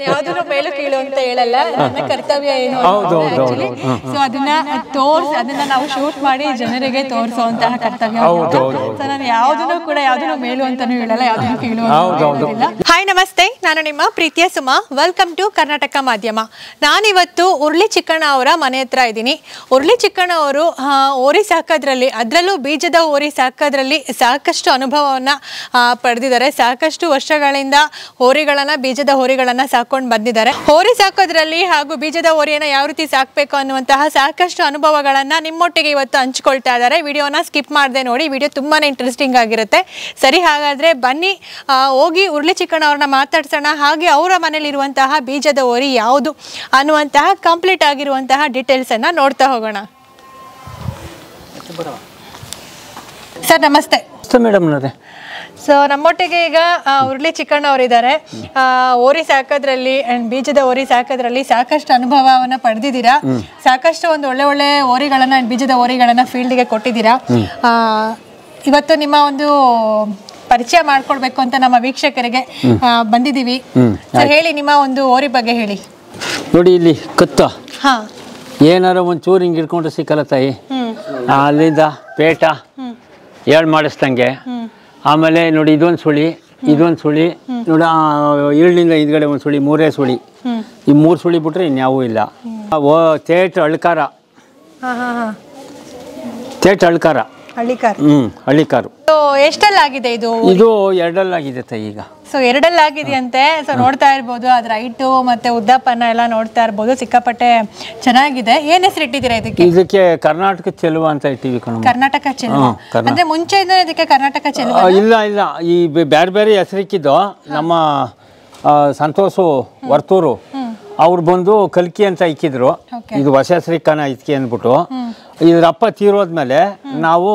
ಯಾವ್ದನ್ನು ಮೇಲು ಕೀಳು ಅಂತ ಹೇಳಲ್ಲ, ನನ್ನ ಕರ್ತವ್ಯ ಏನು ಆಕ್ಚುಲಿ. ಸೊ ಅದನ್ನ ನಾವು ಶೂಟ್ ಮಾಡಿ ಜನರಿಗೆ ತೋರಿಸುವಂತಹ ಕರ್ತವ್ಯ. ಸೊ ನಾನು ಯಾವ್ದನ್ನು ಕೂಡ ಯಾವ್ದನ್ನು ಮೇಲು ಅಂತಾನು ಹೇಳಲ್ಲ, ಯಾವ್ದನ್ನು ಕೀಳು ಅಂತ. ಹಾಯ್ ನಮಸ್ತೆ, ನಾನು ನಿಮ್ಮ ಪ್ರೀತಿಯ ಸುಮಾ. ವೆಲ್ಕಮ್ ಟು ಕರ್ನಾಟಕ ಮಾಧ್ಯಮ. ನಾನಿವತ್ತು ಉರ್ಲಿ ಚಿಕ್ಕಣ್ಣ ಅವರ ಮನೆ ಹತ್ರ ಇದ್ದೀನಿ. ಉರ್ಲಿ ಚಿಕ್ಕಣ್ಣ ಅವರು ಓರಿ ಸಾಕೋದ್ರಲ್ಲಿ, ಅದರಲ್ಲೂ ಬೀಜದ ಓರಿ ಸಾಕೋದ್ರಲ್ಲಿ ಸಾಕಷ್ಟು ಅನುಭವವನ್ನ ಪಡೆದಿದ್ದಾರೆ. ಸಾಕಷ್ಟು ವರ್ಷಗಳಿಂದ ಹೋರಿಗಳನ್ನ, ಬೀಜದ ಹೋರಿಗಳನ್ನ ಸಾಕೊಂಡು ಬಂದಿದ್ದಾರೆ. ಹೋರಿ ಸಾಕೋದ್ರಲ್ಲಿ ಹಾಗೂ ಬೀಜದ ಹೋರಿಯನ್ನ ಯಾವ ರೀತಿ ಸಾಕಬೇಕು ಅನ್ನುವಂತಹ ಸಾಕಷ್ಟು ಅನುಭವಗಳನ್ನ ನಿಮ್ಮೊಟ್ಟಿಗೆ ಇವತ್ತು ಹಂಚ್ಕೊಳ್ತಾ ಇದ್ದಾರೆ. ವಿಡಿಯೋನ ಸ್ಕಿಪ್ ಮಾಡದೆ ನೋಡಿ, ವಿಡಿಯೋ ತುಂಬಾನೇ ಇಂಟ್ರೆಸ್ಟಿಂಗ್ ಆಗಿರುತ್ತೆ. ಸರಿ, ಹಾಗಾದ್ರೆ ಬನ್ನಿ ಹೋಗಿ ಉರ್ಲಿ ಚಿಕ್ಕಣ್ಣ ಅವ್ರನ್ನ ಮಾತಾಡ್ಸೋಣ. ಹಾಗೆ ಅವರ ಮನೇಲಿರುವಂತಹ ಬೀಜದ ಹೋರಿ ಯಾವುದು ಅನ್ನುವಂತಹ ಕಂಪ್ಲೀಟ್ ಆಗಿರುವಂತಹ ಡೀಟೇಲ್ಸ್ ಅನ್ನ ನೋಡ್ತಾ ಹೋಗೋಣ. ಸರ್ ನಮಸ್ತೆ. ಮೇಡಮ್, ಸೊ ನಮ್ಮೊಟ್ಟಿಗೆ ಈಗ ಉರ್ಲಿ ಚಿಕ್ಕಣ್ಣ ಅವರಿದ್ದಾರೆ. ಓರಿ ಸಾಕೋದ್ರಲ್ಲಿ ಅಂಡ್ ಬೀಜದ ಓರಿ ಸಾಕೋದ್ರಲ್ಲಿ ಸಾಕಷ್ಟು ಅನುಭವವನ್ನ ಪಡೆದಿದ್ದೀರಾ. ಸಾಕಷ್ಟು ಒಂದು ಒಳ್ಳೆ ಓರಿಗಳನ್ನ, ಬೀಜದ ಓರಿಗಳನ್ನ ಫೀಲ್ಡ್ಗೆ ಕೊಟ್ಟಿದ್ದೀರಾ. ಇವತ್ತು ನಿಮ್ಮ ಒಂದು ಪರಿಚಯ ಮಾಡ್ಕೊಡ್ಬೇಕು ಅಂತ ನಮ್ಮ ವೀಕ್ಷಕರಿಗೆ ಬಂದಿದ್ದೀವಿ. ಹೇಳಿ, ನಿಮ್ಮ ಒಂದು ಓರಿ ಬಗ್ಗೆ ಹೇಳಿ. ನೋಡಿ, ಇಲ್ಲಿ ಕತ್ತ ಏನಾರ ಒಂಚೂರು ಹಿಂಗೆ ಇಟ್ಕೊಂಡ್ರೆ ಸಿಕ್ಕಲ್ಲ ತಾಯಿ. ಅಲ್ಲಿಂದ ಪೇಟ ಏಳು ಮಾಡಿಸ್ದಂಗೆ. ಆಮೇಲೆ ನೋಡಿ, ಇದೊಂದು ಸುಳಿ, ನೋಡಿ ಈಳಿನಿಂದ ಹಿಂದ್ಗಡೆ ಒಂದು ಸುಳಿ, ಮೂರೇ ಸುಳಿ. ಈ ಮೂರು ಸುಳಿ ಬಿಟ್ರೆ ಇನ್ಯಾವೂ ಇಲ್ಲ. ತೇಟ್ ಅಳ್ಕಾರ, ಹಳ್ಳಿಕಾರು. ಎಷ್ಟಲ್ಲಾಗಿದೆ ಇದು? ಇದು ಎರಡಲ್ಲಾಗಿದೆ ತಾಯಿ ಈಗ. ಸೊ ಎರಡಲ್ಲಾಗಿದೆಯಂತೆ. ಸೊ ನೋಡ್ತಾ ಇರ್ಬೋದು, ಅದ್ರ ಹೈಟು ಮತ್ತೆ ಉದ್ದಪ್ಪನ ಎಲ್ಲ ನೋಡ್ತಾ ಇರ್ಬೋದು. ಸಿಕ್ಕಾಪಟ್ಟೆ ಚೆನ್ನಾಗಿದೆ. ಏನ್ ಹೆಸರು ಇಟ್ಟಿದ್ದೀರಾ ಇದಕ್ಕೆ? ಇದಕ್ಕೆ ಕರ್ನಾಟಕ ಚೆಲುವ ಅಂತ ಇಟ್ಟಿವಿ ಕಣ. ಕರ್ನಾಟಕ ಚೆಲುವ ಅಂದ್ರೆ ಮುಂಚೆ ಇದಕ್ಕೆ ಕರ್ನಾಟಕ ಚೆಲುವ ಇಲ್ಲ, ಈ ಬೇರೆ ಬೇರೆ ಹೆಸರಿಕ್ಕಿದ್ದು. ನಮ್ಮ ಸಂತೋಷು ವರ್ತೂರು ಅವ್ರು ಬಂದು ಕಲ್ಕಿ ಅಂತ ಇಕ್ಕಿದ್ರು. ಇದು ಹೊಸ ಹೆಸರಿಕ್ಕನ ಇದ್ಕೆ ಅಂದ್ಬಿಟ್ಟು, ಇದ್ರ ಅಪ್ಪ ತೀರೋದ್ಮೇಲೆ ನಾವು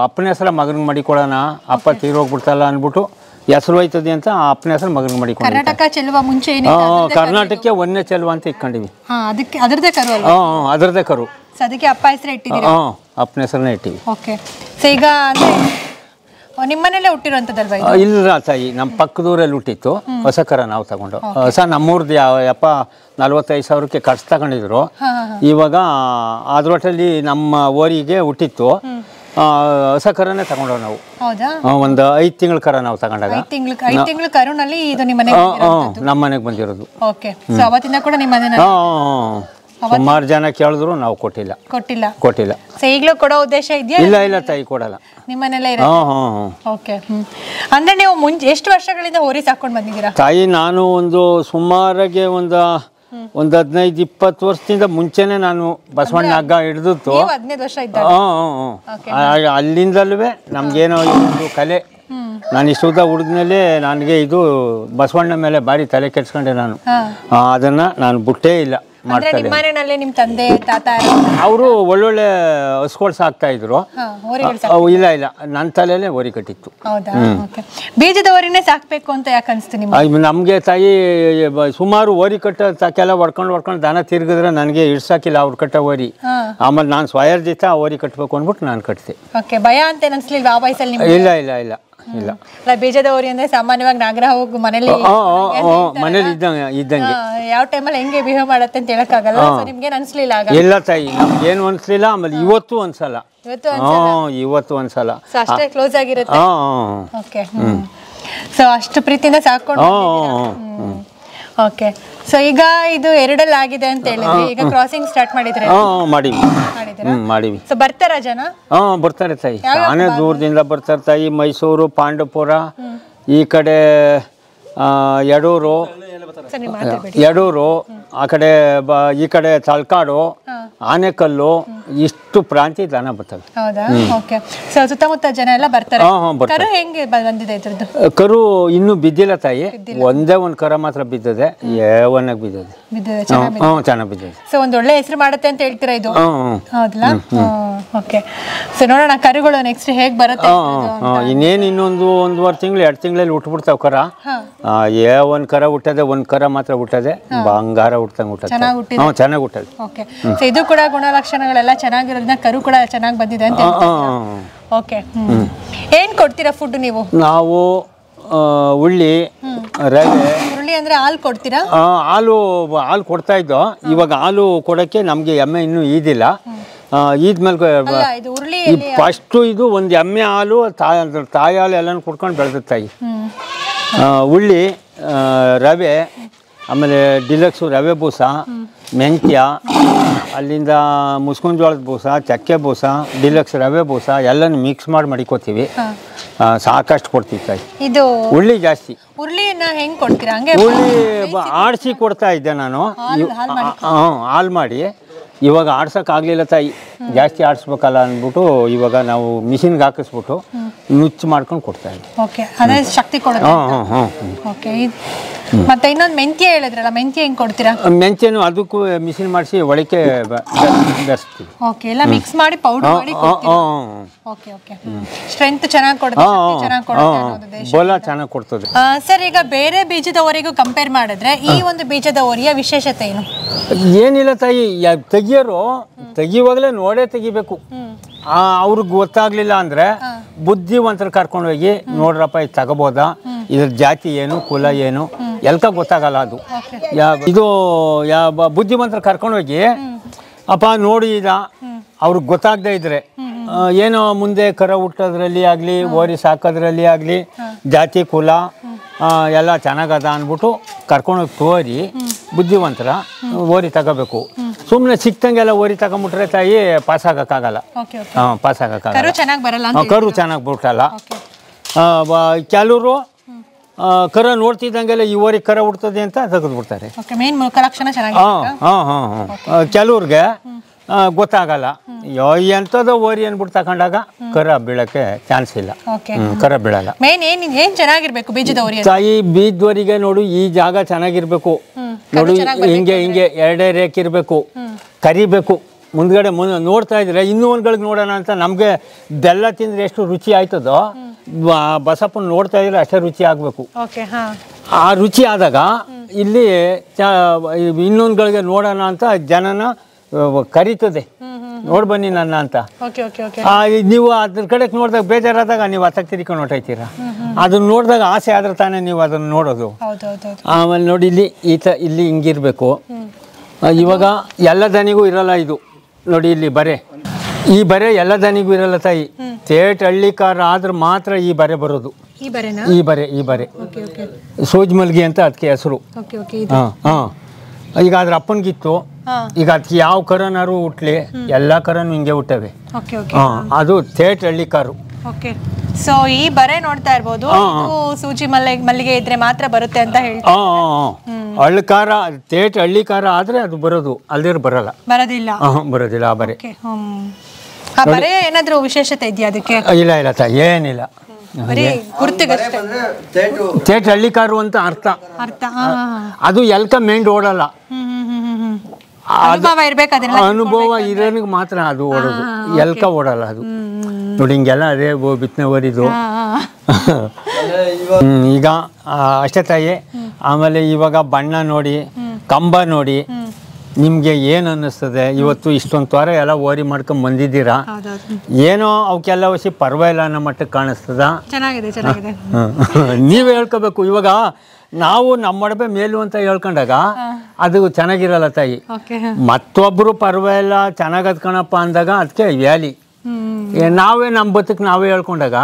ಅಪ್ಪನ ಹೆಸರ ಮಗನಿಗೆ ಮಾಡಿಕೊಡೋಣ, ಅಪ್ಪ ತೀರೋಗ್ಬಿಡ್ತಲ್ಲ ಅಂದ್ಬಿಟ್ಟು ಹೆಸರು ಹೋಯ್ತದೆ ಅಂತ ಅಪ್ಪನ ಹೆಸರು ಮಗನಿಗೆ ಮಾಡಿಕೊಂಡು ಕರ್ನಾಟಕ ಚೆಲುವ ಮುಂಚೆ ಕರ್ನಾಟಕಕ್ಕೆ ಒಂದೇ ಚೆಲುವ ಅಂತ ಇಟ್ಕೊಂಡಿವಿ. ಅದರದೇ ಕರು. ಅದಕ್ಕೆ ಅಪ್ಪ ಹೆಸರು ಇಟ್ಟಿದ್ದೀವಿ. ಅಪ್ಪನ ಹೆಸರನ್ನ ಇಟ್ಟಿವಿ. ಓಕೆ. ಸೊ ಈಗ ನಿಮ್ಮನೇಲೆ ಹುಟ್ಟಿರುವಂತದಲ್ವಾ? ಇಲ್ಲ ತಾಯಿ, ನಮ್ಮ ಪಕ್ಕದೂರಲ್ಲಿ ಹುಟ್ಟಿತ್ತು. ಹೊಸ ಕರ ನಾವು ತಗೊಂಡು. ಹೊಸ ನಮ್ಮೂರ್ದು ಯಪ್ಪ 45,000ಕ್ಕೆ ಕಟ್ಸ್ ತಗೊಂಡಿದ್ರು. ಇವಾಗ ಅದ್ರೊಟ್ಟಲ್ಲಿ ನಮ್ಮ ಓರಿಗೆ ಹುಟ್ಟಿತ್ತು. ಹೊಸ ಕರನೇ ತಗೊಂಡವ್ ನಾವು. ಒಂದು 5 ತಿಂಗಳ ಕರ ನಾವು ತಗೊಂಡಾಗ. 5 ತಿಂಗಳ ಕರುನಲ್ಲಿ ಇದು ನಮ್ಮ ಮನೆಗೆ ಬಂದಿರೋದು. ಅವತ್ತಿಂದ ಕೂಡ ನಿಮ್ಮ ಸುಮಾರು ಜನ ಕೇಳಿದ್ರು ನಾವು ಕೊಟ್ಟಿಲ್ಲ. ಈಗಲೂ ಕೊಡೋ ಉದ್ದೇಶ ಇದೆಯಾ? ಇಲ್ಲ ತಾಯಿ, ಕೊಡಲ್ಲ. ನಿಮ್ಮನೆಲ್ಲ ಓಕೆ. ಅಂದ್ರೆ ನೀವು ಎಷ್ಟು ವರ್ಷಗಳಿಂದ ಹೋರಿ ಸಾಕೊಂಡು ಬಂದಿದ್ದೀರಾ ತಾಯಿ? ನಾನು ಒಂದು ಸುಮಾರಾಗೆ ಒಂದು 15-20 ವರ್ಷದಿಂದ ಮುಂಚೆನೆ ನಾನು ಬಸವಣ್ಣ ಹಗ್ಗ ಹಿಡಿದಿತ್ತು. 15 ವರ್ಷ ಇದ್ದ. ಅಲ್ಲಿಂದಲ್ವೇ ನಮ್ಗೇನೋ ಒಂದು ಕಲೆ. ನಾನು ಇಷ್ಟು ಉದ್ದ ಹುಡುಗನಲ್ಲೇ ನನಗೆ ಇದು ಬಸವಣ್ಣ ಮೇಲೆ ಭಾರಿ ತಲೆ ಕೆಡ್ಸ್ಕೊಂಡೆ ನಾನು. ಅದನ್ನ ನಾನು ಬಿಟ್ಟೇ ಇಲ್ಲ. ನಿಮ್ ತಂದೆ ತಾತ ಅವರು ಒಳ್ಳೊಳ್ಳೆ ಹಸುಗಳು ಸಾಕ್ತಾ ಇದ್ರು. ಇಲ್ಲ ನನ್ನ ತಲೆಯಲ್ಲೇ ಓರಿ ಕಟ್ಟಿತ್ತು. ಬೀಜದ ಓರಿನೇ ಸಾಕ್ಬೇಕು ಅಂತ ಯಾಕೆ ಅನ್ಸ್ತು ನಿಮ್ಗೆ? ನಮ್ಗೆ ತಾಯಿ ಸುಮಾರು ಓರಿ ಕಟ್ಟೆಲ್ಲ ಹೊಡ್ಕೊಂಡು ದನ ತಿರ್ಗಿದ್ರೆ ನನಗೆ ಇಡ್ಸಾಕಿಲ್ಲ ಅವ್ರು ಕಟ್ಟ ಓರಿ. ಆಮೇಲೆ ನಾನು ಸ್ವಯರ್ಜಿತ ಓರಿ ಕಟ್ಟಬೇಕು ಅಂದ್ಬಿಟ್ಟು ನಾನು ಕಟ್ತೆ. ಭಯ ಅಂತ ಅನ್ಸ್ಲಿಲ್ವಾ ಆ ವಯಸ್ಸಲ್ಲಿ? ಇಲ್ಲ. ಬೀಜದ ಓರಿ ಅಂದ್ರೆ ಸಾಮಾನ್ಯವಾಗಿ ನಾಗರ ಹೋಗಿ ಮನೇಲಿ ಇದ್ದಂಗೆ ಯಾವ ಟೈಮಲ್ಲಿ ಹೆಂಗೆ ಬಿಹೇವ್ ಮಾಡತ್ತೆ ಅಂತ ಹೇಳಕ್ಕಾಗಲ್ಲ. ನಿಮ್ಗೆ ಅನ್ಸ್ಲಿಲ್ಲ? ಇಲ್ಲ ತಾಯಿ, ಏನು ಅನ್ಸ್ಲಿಲ್ಲ. ಆಮೇಲೆ ಇವತ್ತು ಅನ್ಸಲ್ಲ. ಅಷ್ಟೇ ಕ್ಲೋಸ್ ಆಗಿರುತ್ತೆ. ಸೊ ಅಷ್ಟು ಪ್ರೀತಿಯಿಂದ ಸಾಕೊಂಡು. ಓಕೆ. ಸೊ ಈಗ ಇದು ಎರಡಲ್ಲಿ ಆಗಿದೆ ಅಂತ ಹೇಳಿದ್ರಿ. ಈಗ ಕ್ರಾಸಿಂಗ್ ಸ್ಟಾರ್ಟ್ ಮಾಡಿದ್ರೆ? ಮಾಡಿವಿ. ಸೊ ಬರ್ತಾರ ಜನ? ಬರ್ತಾರೆ ತಾಯಿ. ನಾನೇ ದೂರದಿಂದ ಬರ್ತಾರೆ ತಾಯಿ. ಮೈಸೂರು, ಪಾಂಡವಪುರ, ಈ ಕಡೆ ಯಡೂರು, ಆ ಕಡೆ ಈ ಕಡೆ ತಲಕಾಡು, ಆನೆಕಲ್ಲು, ಇಷ್ಟು ಪ್ರಾಂತಿ ದನ ಬರ್ತವೆ. ಹೌದಾ? ಓಕೆ. ಸೊ ಸುತ್ತಮುತ್ತ ಜನ ಎಲ್ಲ ಬರ್ತಾರೆ. ಕರು ಹೆಂಗೆ ಬಂದಿದೆ ಇದ್ರದ್ದು? ಕರು ಇನ್ನೂ ಬಿದ್ದಿಲ್ಲ ತಾಯಿ. ಒಂದೇ ಒಂದು ಕರ ಮಾತ್ರ ಬಿದ್ದದೆ. ಏವನಾಗಿ ಬಿದ್ದದೆ. ಚೆನ್ನಾಗಿ ಬಿದ್ದದೆ. ಸೊ ಒಂದು ಒಳ್ಳೆ ಹೆಸರು ಮಾಡುತ್ತೆ ಅಂತ ಹೇಳ್ತೀರಾ ಇದು? ಹೌದಲ್ಲ? ಓಕೆ. ಸೊ ನೋಡೋಣ ಕರುಗಳು ನೆಕ್ಸ್ಟ್ ಹೇಗೆ ಬರುತ್ತೆ. ಇನ್ನೇನು ಇನ್ನೊಂದು 1.5 ತಿಂಗಳು 2 ತಿಂಗಳಲ್ಲಿ ಹುಟ್ಬಿಡ್ತಾವ ಕರ. ಒಂದು ಕರ ಹುಟ್ಟದೆ, ಒಂದು ಕರ ಮಾತ್ರ ಹುಟ್ಟದೆ. ಬಂಗಾರ ಹುಟ್ಟಂಗೆ ಹುಟ್ಟದೆ. ಚೆನ್ನಾಗಿ ಹುಟ್ಟದೆ. ಓಕೆ. ಸೊ ಇದು ಕೂಡ ಗುಣಲಕ್ಷಣಗಳೆಲ್ಲ ಚೆನ್ನಾಗಿರೋದ್ರಿಂದ ಕರು ಕೂಡ ಚೆನ್ನಾಗಿ ಬಂದಿದೆ ಅಂತ. ಓಕೆ. ಏನ್ ಕೊಡ್ತೀರಾ ಫುಡ್ ನೀವು? ನಾವು ಉಳ್ಳಿ, ರವೆ, ಉರುಳಿ ಅಂದ್ರೆ ಹಾಲು ಕೊಡ್ತೀರಾ? ಹಾಲು ಕೊಡ್ತಾ ಇದ್ದೋ. ಇವಾಗ ಹಾಲು ಕೊಡೋಕ್ಕೆ ನಮಗೆ ಎಮ್ಮೆ ಇನ್ನೂ ಈದಿಲ್ಲ. ಈದ್ಮೇಲೆ ಫಸ್ಟು ಇದು ಒಂದು ಎಮ್ಮೆ ಹಾಲು ತಾಯಿ ಹಾಲು ಎಲ್ಲನೂ ಕುಡ್ಕೊಂಡು ಬೆಳೆದ ತಾಯಿ. ಉಳ್ಳಿ, ರವೆ, ಆಮೇಲೆ ಡಿಲಕ್ಸು ರವೆ ಬೂಸ, ಮೆಂತ್ಯ, ಅಲ್ಲಿಂದ ಮುಸ್ಕಿನ ಜೋಳದ ಬೂಸ, ಚಕ್ಕೆ ಬೂಸ, ಡಿಲಕ್ಸ್ ರವೆ ಬೂಸ ಎಲ್ಲನೂ ಮಿಕ್ಸ್ ಮಾಡಿ ಮಡಿಕೋತೀವಿ. ಸಾಕಷ್ಟು ಕೊಡ್ತೀವಿ ತಾಯಿ. ಇದು ಉಳ್ಳಿ ಜಾಸ್ತಿ. ಉರುಳಿನ ಹೆಂಗೆ ಕೊಡ್ತೀರಾ? ಹಂಗೆ ಉಳ್ಳಿ ಆಡಿಸಿ ಕೊಡ್ತಾ ಇದ್ದೆ ನಾನು. ಹಾಲು ಮಾಡಿ. ಇವಾಗ ಆಡ್ಸೋಕ್ಕಾಗಲಿಲ್ಲ ತಾಯಿ, ಜಾಸ್ತಿ ಆಡಿಸ್ಬೇಕಲ್ಲ ಅಂದ್ಬಿಟ್ಟು ಇವಾಗ ನಾವು ಮಿಷಿನ್ಗೆ ಹಾಕಿಸ್ಬಿಟ್ಟು ನುಚ್ಚು ಮಾಡ್ಕೊಂಡು ಕೊಡ್ತಾ ಇದ್ವಿ. ಓಕೆ, ಅದೇ ಶಕ್ತಿ ಕೊಡುತ್ತೆ. ಓಕೆ, ಮತ್ತೆ ಇನ್ನೊಂದು ಮೆಂತ್ಯ ಹೇಳಿದ್ರಲ್ಲ, ಮೆಂತ್ಯ ಹೆಂಗೆ ಕೊಡ್ತೀರಾ? ಮೆಂತ್ಯನು ಅದಕ್ಕೂ ಮಿಷಿನ್ ಮಾಡಿಸಿ ಒಳಕ್ಕೆ ಬೆರೆಸ್ತೀವಿ. ಓಕೆ, ಎಲ್ಲ ಮಿಕ್ಸ್ ಮಾಡಿ ಪೌಡರ್ ಮಾಡಿ ಕೊಡ್ತೀರಾ? ಓಕೆ ಓಕೆ, ಸ್ಟ್ರೆಂತ್ ಚೆನ್ನಾಗಿ ಕೊಡುತ್ತೆ, ಚೆನ್ನಾಗಿ ಕೊಡುತ್ತೆ, ಬಲ ಚೆನ್ನಾಗಿ ಕೊಡ್ತದೆ. ಸರ್, ಈಗ ಬೇರೆ ಬೀಜದ ಓರಿಗೂ ಕಂಪೇರ್ ಮಾಡಿದ್ರೆ ಈ ಒಂದು ಬೀಜದ ಓರಿಯ ವಿಶೇಷತೆ ಏನು? ಏನಿಲ್ಲ ತಾಯಿ, ತೆಗಿಯುವಾಗಲೇ ನೋಡೇ ತೆಗಿಬೇಕು. ಅವ್ರಿಗೆ ಗೊತ್ತಾಗ್ಲಿಲ್ಲ ಅಂದ್ರೆ ಬುದ್ಧಿವಂತರ ಕರ್ಕೊಂಡು ಹೋಗಿ ನೋಡ್ರಪ್ಪ ಇದು ತಗೋಬೋದಾ, ಇದ್ರ ಜಾತಿ ಏನು, ಕುಲ ಏನು ಎಲ್ಕ ಗೊತ್ತಾಗಲ್ಲ. ಅದು ಇದು ಬುದ್ಧಿವಂತರ ಕರ್ಕೊಂಡು ಹೋಗಿ ಅಪ್ಪ ನೋಡಿ ಅವ್ರಿಗೆ ಗೊತ್ತಾಗದೇ ಇದ್ರೆ ಏನೋ ಮುಂದೆ ಕರ ಹುಟ್ಟೋದ್ರಲ್ಲಿ ಆಗಲಿ, ಓರಿ ಸಾಕೋದ್ರಲ್ಲಿ ಆಗಲಿ, ಜಾತಿ ಕುಲ ಎಲ್ಲ ಚೆನ್ನಾಗದ ಅಂದ್ಬಿಟ್ಟು ಕರ್ಕೊಂಡೋಗಿ ತೋರಿ ಬುದ್ಧಿವಂತರ ಓರಿ ತಗೋಬೇಕು. ಸುಮ್ಮನೆ ಸಿಕ್ತಂಗೆಲ್ಲ ಓರಿ ತಗೊಂಬಿಟ್ರೆ ತಾಯಿ ಪಾಸ್ ಆಗೋಕ್ಕಾಗಲ್ಲ. ಪಾಸ್ ಆಗೋಕ್ಕಾಗಲ್ಲ, ಕರು ಚೆನ್ನಾಗಿ ಬಿಟ್ಟಲ್ಲ. ಕೆಲವರು ಕರ ನೋಡ್ತಿದ್ದಂಗೆಲ್ಲ ಈ ಓರಿ ಕರ ಹುಡ್ತದೆ ಅಂತ ತೆಗೆದುಬಿಡ್ತಾರೆ. ಕೆಲವ್ರಿಗೆ ಗೊತ್ತಾಗಲ್ಲ, ಎಂಥದೋ ಓರಿ ಅಂದ್ಬಿಟ್ಟು ತಗೊಂಡಾಗ ಕರ ಬೀಳಕ್ಕೆ ಚಾನ್ಸ್ ಇಲ್ಲ, ಕರ ಬೀಳಲ್ಲ. ಚೆನ್ನಾಗಿರ್ಬೇಕು ಬೀಜದ ಓರಿ ತಾಯಿ. ಬೀಜದವರಿಗೆ ನೋಡು, ಈ ಜಾಗ ಚೆನ್ನಾಗಿರ್ಬೇಕು ನೋಡು, ಹಿಂಗೆ ಹಿಂಗೆ ಎರಡೇ ರೇಖೆ ಇರಬೇಕು, ಕರಿಬೇಕು. ಮುಂದ್ಗಡೆ ನೋಡ್ತಾ ಇದ್ರೆ ಇನ್ನೂ ಒಂದ್ಗಳಿಗೆ ನೋಡೋಣ ಅಂತ ನಮಗೆ ಬೆಲ್ಲ ತಿಂದ್ರೆ ಎಷ್ಟು ರುಚಿ ಆಯ್ತದೋ ಬಸಪ್ಪನ ನೋಡ್ತಾ ಇದ್ರೆ ಅಷ್ಟೇ ರುಚಿ ಆಗಬೇಕು. ಆ ರುಚಿ ಆದಾಗ ಇಲ್ಲಿ ಇನ್ನೊಂದ್ಗಳಿಗೆ ನೋಡೋಣ ಅಂತ ಜನನ ಕರೀತದೆ, ನೋಡ್ಬನ್ನಿ ನನ್ನ ಅಂತ. ನೀವು ಅದ್ರ ಕಡೆಗೆ ನೋಡಿದಾಗ ಬೇಜಾರಾದಾಗ ನೀವು ಹತ್ತಕ್ಕೆ ತಿರ್ಕೊಂಡು ಹೊಟ್ಟೈತೀರ. ಅದನ್ನ ನೋಡಿದಾಗ ಆಸೆ ಆದ್ರೆ ತಾನೇ ನೀವು ಅದನ್ನು ನೋಡೋದು. ಆಮೇಲೆ ನೋಡಿ ಇಲ್ಲಿ ಹಿಂಗಿರ್ಬೇಕು. ಇವಾಗ ಎಲ್ಲ ದನಿಗೂ ಇರಲ್ಲ ಇದು ನೋಡಿ, ಇಲ್ಲಿ ಈ ಬರೆ ಎಲ್ಲ ದನಿಗೂ ಇರಲ್ಲ ತಾಯಿ. ತೇಟ್ ಹಳ್ಳಿಕಾರ ಆದ್ರೆ ಮಾತ್ರ ಈ ಬರೆ ಬರೋದು. ಈ ಬರೆ ಸೋಜ್ ಮಲ್ಗಿ ಅಂತ ಅದಕ್ಕೆ ಹೆಸರು. ಈಗ ಅದ್ರ ಅಪ್ಪನಿಗಿತ್ತು. ಈಗ ಅದಕ್ಕೆ ಯಾವ ಕರನಾರು ಹುಟ್ಲಿ, ಎಲ್ಲ ಕರನು ಹಿಂಗೆ ಹುಟ್ಟವೆ. ಅದು ತೇಟ್ ಹಳ್ಳಿ ಕಾರು. ಸೊ ಈ ಬರೆ ನೋಡ್ತಾ ಇರ್ಬೋದು, ಸೂಜಿ ಮಲ್ಲಿಗೆ ಇದ್ರೆ ಮಾತ್ರ ಬರುತ್ತೆ ಅಂತ ಹೇಳ್ತಾರೆ. ಹಳ್ಳಿಕಾರ, ತೇಟ್ ಹಳ್ಳಿಕಾರ ಆದ್ರೆ ಅದು ಬರೋದು, ಅಲ್ದಿರ ಬರೋದಿಲ್ಲ. ಆ ಬರೆ. ಆ ಬರೆ ಏನಾದ್ರೂ ವಿಶೇಷತೆ ಇದೆಯಾ ಅದಕ್ಕೆ? ಇಲ್ಲ ತಾಯಿ, ಏನಿಲ್ಲ. ತೇಟ್ ಹಳ್ಳಿಕಾರು ಅಂತ ಅರ್ಥ. ಅದು ಎಲ್ಕ ಮೇಂಡ್ ಓಡಲ್ಲ, ಅನುಭವ ಇರೋನಿಗೆ ಮಾತ್ರ ಅದು ಓಡೋದು, ಎಲ್ಕ ಓಡಲ್ಲ ಅದು. ನೋಡಿ ಹಿಂಗೆಲ್ಲ ಅದೇ ಬಿತ್ತನೆ ಓರಿದು. ಈಗ ಅಷ್ಟೇ ತಾಯಿ. ಆಮೇಲೆ ಇವಾಗ ಬಣ್ಣ ನೋಡಿ, ಕಂಬ ನೋಡಿ, ನಿಮಗೆ ಏನು ಅನ್ನಿಸ್ತದೆ? ಇವತ್ತು ಇಷ್ಟೊಂದು ತ್ವರ ಎಲ್ಲ ಓರಿ ಮಾಡ್ಕೊಂಡು ಬಂದಿದ್ದೀರಾ, ಏನೋ ಅವಕ್ಕೆಲ್ಲ ವಸಿ ಪರವಾಗಿಲ್ಲ ಅನ್ನೋ ಮಟ್ಟಕ್ಕೆ ಕಾಣಿಸ್ತದ. ನೀವೇ ಹೇಳ್ಕೋಬೇಕು. ಇವಾಗ ನಾವು ನಮ್ಮ ಮಡಬೆ ಮೇಲು ಅಂತ ಹೇಳ್ಕೊಂಡಾಗ ಅದು ಚೆನ್ನಾಗಿರಲ್ಲ ತಾಯಿ. ಮತ್ತೊಬ್ಬರು ಪರವಾಗಿಲ್ಲ ಚೆನ್ನಾಗದ್ ಕಣಪ್ಪ ಅಂದಾಗ ಅದಕ್ಕೆ ವ್ಯಾಲಿ. ನಾವೇ ನಮ್ಮ ಬದುಕು ನಾವೇ ಹೇಳ್ಕೊಂಡಾಗ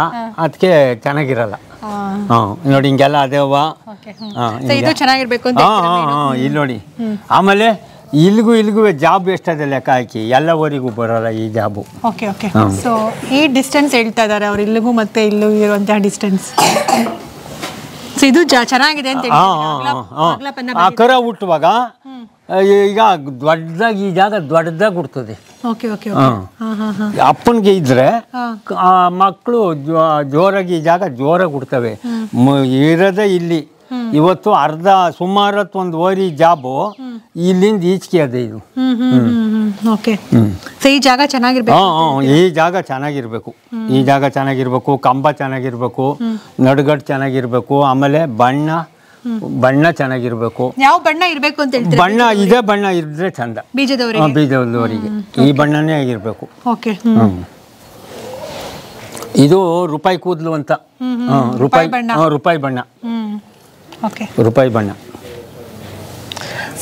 ಅದಕ್ಕೆ ಚೆನ್ನಾಗಿರಲ್ಲ. ನೋಡಿ ಹಿಂಗೆಲ್ಲ ಅದೇವ. ಇಲ್ಲಿ ನೋಡಿ. ಆಮೇಲೆ ಇಲ್ಲಿಗೂ ಜಾಬ್ ಎಷ್ಟದೆ ಲೆಕ್ಕ ಹಾಕಿ, ಎಲ್ಲ ಊರಿಗೂ ಬರೋಲ್ಲ ಈ ಜಾಬು. ಸೊ ಈ ಡಿಸ್ಟೆನ್ಸ್ ಹೇಳ್ತಾ ಇದ್ದಾರೆ ಅವ್ರು, ಇಲ್ಲಿಗೂ ಮತ್ತೆ ಇಲ್ಲೂ ಇರುವಂತಹ ಡಿಸ್ಟೆನ್ಸ್. ಇದು ಚೆನ್ನಾಗಿದೆ ಅಂತ ಆ ಕರ ಹುಟ್ಟುವಾಗ ಈಗ ದೊಡ್ಡದಾಗಿ ಈ ಜಾಗ ದೊಡ್ಡದಾಗಿ ಹುಡ್ತದೆ. ಅಪ್ಪನಿಗೆ ಇದ್ರೆ ಮಕ್ಕಳು ಜೋರಾಗಿ ಈ ಜಾಗ ಜೋರಾಗಿ ಹುಡ್ತವೆ. ಇರೋದೇ ಇಲ್ಲಿ. ಇವತ್ತು ಸುಮಾರು ಒಂದು ಓರಿ ಜಾಬು ಇಲ್ಲಿಂದ ಈಚೆಗೆ ಅದೇ ಇದು. ಈ ಜಾಗ ಚೆನ್ನಾಗಿರ್ಬೇಕು. ಈ ಜಾಗ ಚೆನ್ನಾಗಿರ್ಬೇಕು. ಈ ಜಾಗ ಚೆನ್ನಾಗಿರ್ಬೇಕು, ಕಂಬ ಚೆನ್ನಾಗಿರ್ಬೇಕು, ನಡುಗಟ್ಟು ಚೆನ್ನಾಗಿರ್ಬೇಕು. ಆಮೇಲೆ ಬಣ್ಣ ಚೆನ್ನಾಗಿರ್ಬೇಕು. ಯಾವ ಬಣ್ಣ ಇರ್ಬೇಕು ಅಂತ ಹೇಳ್ತೀರಾ? ಬಣ್ಣ ಇದೇ ಬಣ್ಣ ಇದ್ರೆ ಚಂದ ಬೀಜದವರಿಗೆ. ಈ ಬಣ್ಣನೇ ಆಗಿರ್ಬೇಕು. ಇದು ರೂಪಾಯಿ ಕೂದಲು ಅಂತ. ರೂಪಾಯಿ ಬಣ್ಣ. ರೂಪಾಯಿ ಬಣ್ಣ.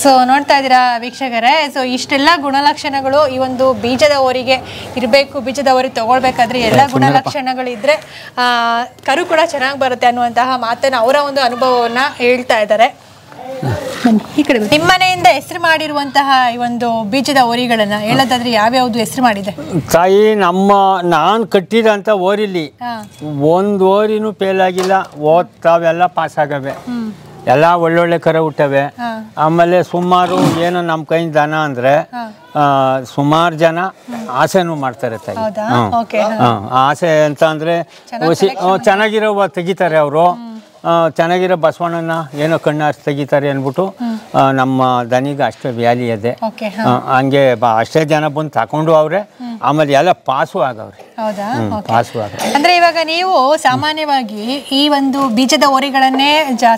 ಸೊ ನೋಡ್ತಾ ಇದ್ದೀರಾ ವೀಕ್ಷಕರೇ, ಸೊ ಇಷ್ಟೆಲ್ಲ ಗುಣಲಕ್ಷಣಗಳು ಈ ಒಂದು ಬೀಜದ ಓರಿಗೆ ಇರಬೇಕು. ಬೀಜದ ಓರಿ ತಗೊಳ್ಬೇಕಾದ್ರೆ ಎಲ್ಲ ಗುಣಲಕ್ಷಣಗಳು ಇದ್ರೆ ಕರು ಕೂಡ ಚೆನ್ನಾಗಿ ಬರುತ್ತೆ ಅನ್ನುವಂತಹ ಮಾತನ್ನ ಅವರ ಒಂದು ಅನುಭವವನ್ನ ಹೇಳ್ತಾ ಇದ್ದಾರೆ. ನಿಮ್ಮ ಮನೆಯಿಂದ ಹೆಸರು ಮಾಡಿರುವಂತಹ ಈ ಒಂದು ಬೀಜದ ಓರಿಗಳನ್ನ ಹೇಳೋದಾದ್ರೆ ಯಾವ್ಯಾವ್ದು ಹೆಸರು ಮಾಡಿದೆ? ತಾಯಿ, ನಾನು ಕಟ್ಟಿದಂತ ಓರಿಲಿ ಒಂದು ಓರಿನೂ ಫೇಲ್ ಆಗಿಲ್ಲ. ಓದ್ತಾವೆಲ್ಲ ಪಾಸ್ ಆಗವೆ, ಎಲ್ಲ ಒಳ್ಳೊಳ್ಳೆ ಕರ ಹುಟ್ಟವೆ. ಆಮೇಲೆ ಸುಮಾರು ಏನು ನಮ್ಮ ಕೈಯಿಂದ ದನ ಅಂದರೆ ಸುಮಾರು ಜನ ಆಸೆನೂ ಮಾಡ್ತಾರೆ ತಾಯಿ. ಆಸೆ ಅಂತ ಅಂದರೆ ಚೆನ್ನಾಗಿರೋ ತೆಗಿತಾರೆ ಅವರು, ಚೆನ್ನಾಗಿರೋ ಬಸವಣ್ಣನ ಏನೋ ಕಣ್ಣಾರ್ಸಿ ತೆಗಿತಾರೆ ಅಂದ್ಬಿಟ್ಟು ನಮ್ಮ ದನಿಗೆ ಅಷ್ಟೇ ವ್ಯಾಲಿ ಇದೆ. ಹಂಗೆ ಅಷ್ಟೇ ಜನ ಬಂದು ತಗೊಂಡು ಅವ್ರೆ, ಆಮೇಲೆ ಎಲ್ಲ ಪಾಸು ಆಗವ್ರೆ. ಪಾಸು ಆಗ ಅಂದ್ರೆ ಇವಾಗ ನೀವು ಸಾಮಾನ್ಯವಾಗಿ ಈ ಒಂದು ಬೀಜದ ಓರಿಗಳನ್ನೇ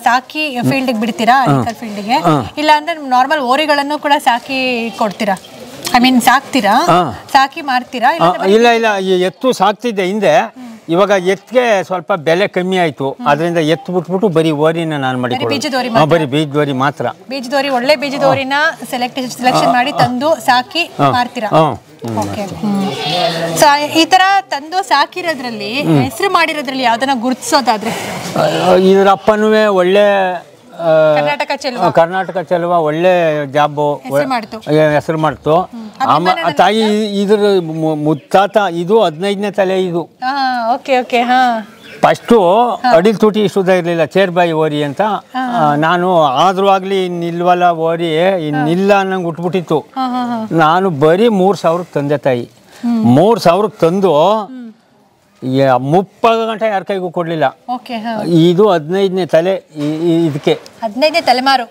ಸಾಕಿ ಫೀಲ್ಡ್ ಬಿಡ್ತೀರಾ, ಫೀಲ್ಡ್ಗೆ? ಇಲ್ಲ ಅಂದ್ರೆ ನಾರ್ಮಲ್ ಓರಿಗಳನ್ನು ಕೂಡ ಸಾಕಿ ಕೊಡ್ತೀರಾ? ಐ ಮೀನ್ ಸಾಕ್ತೀರಾ, ಸಾಕಿ ಮಾರ್ತೀರಾ? ಇಲ್ಲ ಇಲ್ಲ, ಎತ್ತು ಸಾಕ್ತಿದ್ದೆ ಹಿಂದೆ. ಇವಾಗ ಎತ್ತಿಗೆ ಸ್ವಲ್ಪ ಬೆಲೆ ಕಮ್ಮಿ ಆಯ್ತು, ಅದರಿಂದ ಎತ್ತು ಬಿಟ್ಬಿಟ್ಟು ಬರೀ ಓರಿನ ನಾನು ಮಾಡಿ ಬರೀ ಬೀಜದೋರಿ ಮಾತ್ರ. ಬೀಜದೋರಿ, ಒಳ್ಳೆ ಬೀಜದೋರಿನ ಸೆಲೆಕ್ಷನ್ ಮಾಡಿ ತಂದು ಸಾಕಿ ಮಾರ್ತೀರಾ? ಸೊ ಈ ತರ ತಂದು ಸಾಕಿರೋದ್ರಲ್ಲಿ ಹೆಸರು ಮಾಡಿರೋದ್ರಲ್ಲಿ ಯಾವ್ದನ್ನ ಗುರುತಿಸೋದಾದ್ರೆ? ಇದರಪ್ಪನೂ ಒಳ್ಳೆ ಕರ್ನಾಟಕ ಚೆಲುವ ಒಳ್ಳೆ ಜಾಬು ಹೆಸರು ಮಾಡ್ತು. ತಾಯಿ ಇದ್ರ ಮುತ್ತಾತ ಇದು 15ನೇ ತಲೆ. ಇದು ಫಸ್ಟು ಅಡಿಲ್ ತುಟಿ ಇಷ್ಟುದ ಇರಲಿಲ್ಲ, ಚೇರ್ಬಾಯಿ ಓರಿ ಅಂತ. ನಾನು ಆದ್ರೂ ಆಗ್ಲಿ ನಿಲ್ವಲ್ಲ ಓರಿ, ಇನ್ನಿಲ್ಲ ಅನ್ನಂಗೆ ಉಟ್ಬಿಟ್ಟಿತ್ತು. ನಾನು ಬರೀ 3,000 ತಂದೆ ತಾಯಿ. 3,000 ತಂದು 30 ಗಂಟೆ ಯಾರ ಕೈಗೂ ಕೊಡ್ಲಿಲ್ಲ. ಇದು 15ನೇ ತಲೆ. ಇದಕ್ಕೆ 15ನೇ ತಲೆಮಾರು.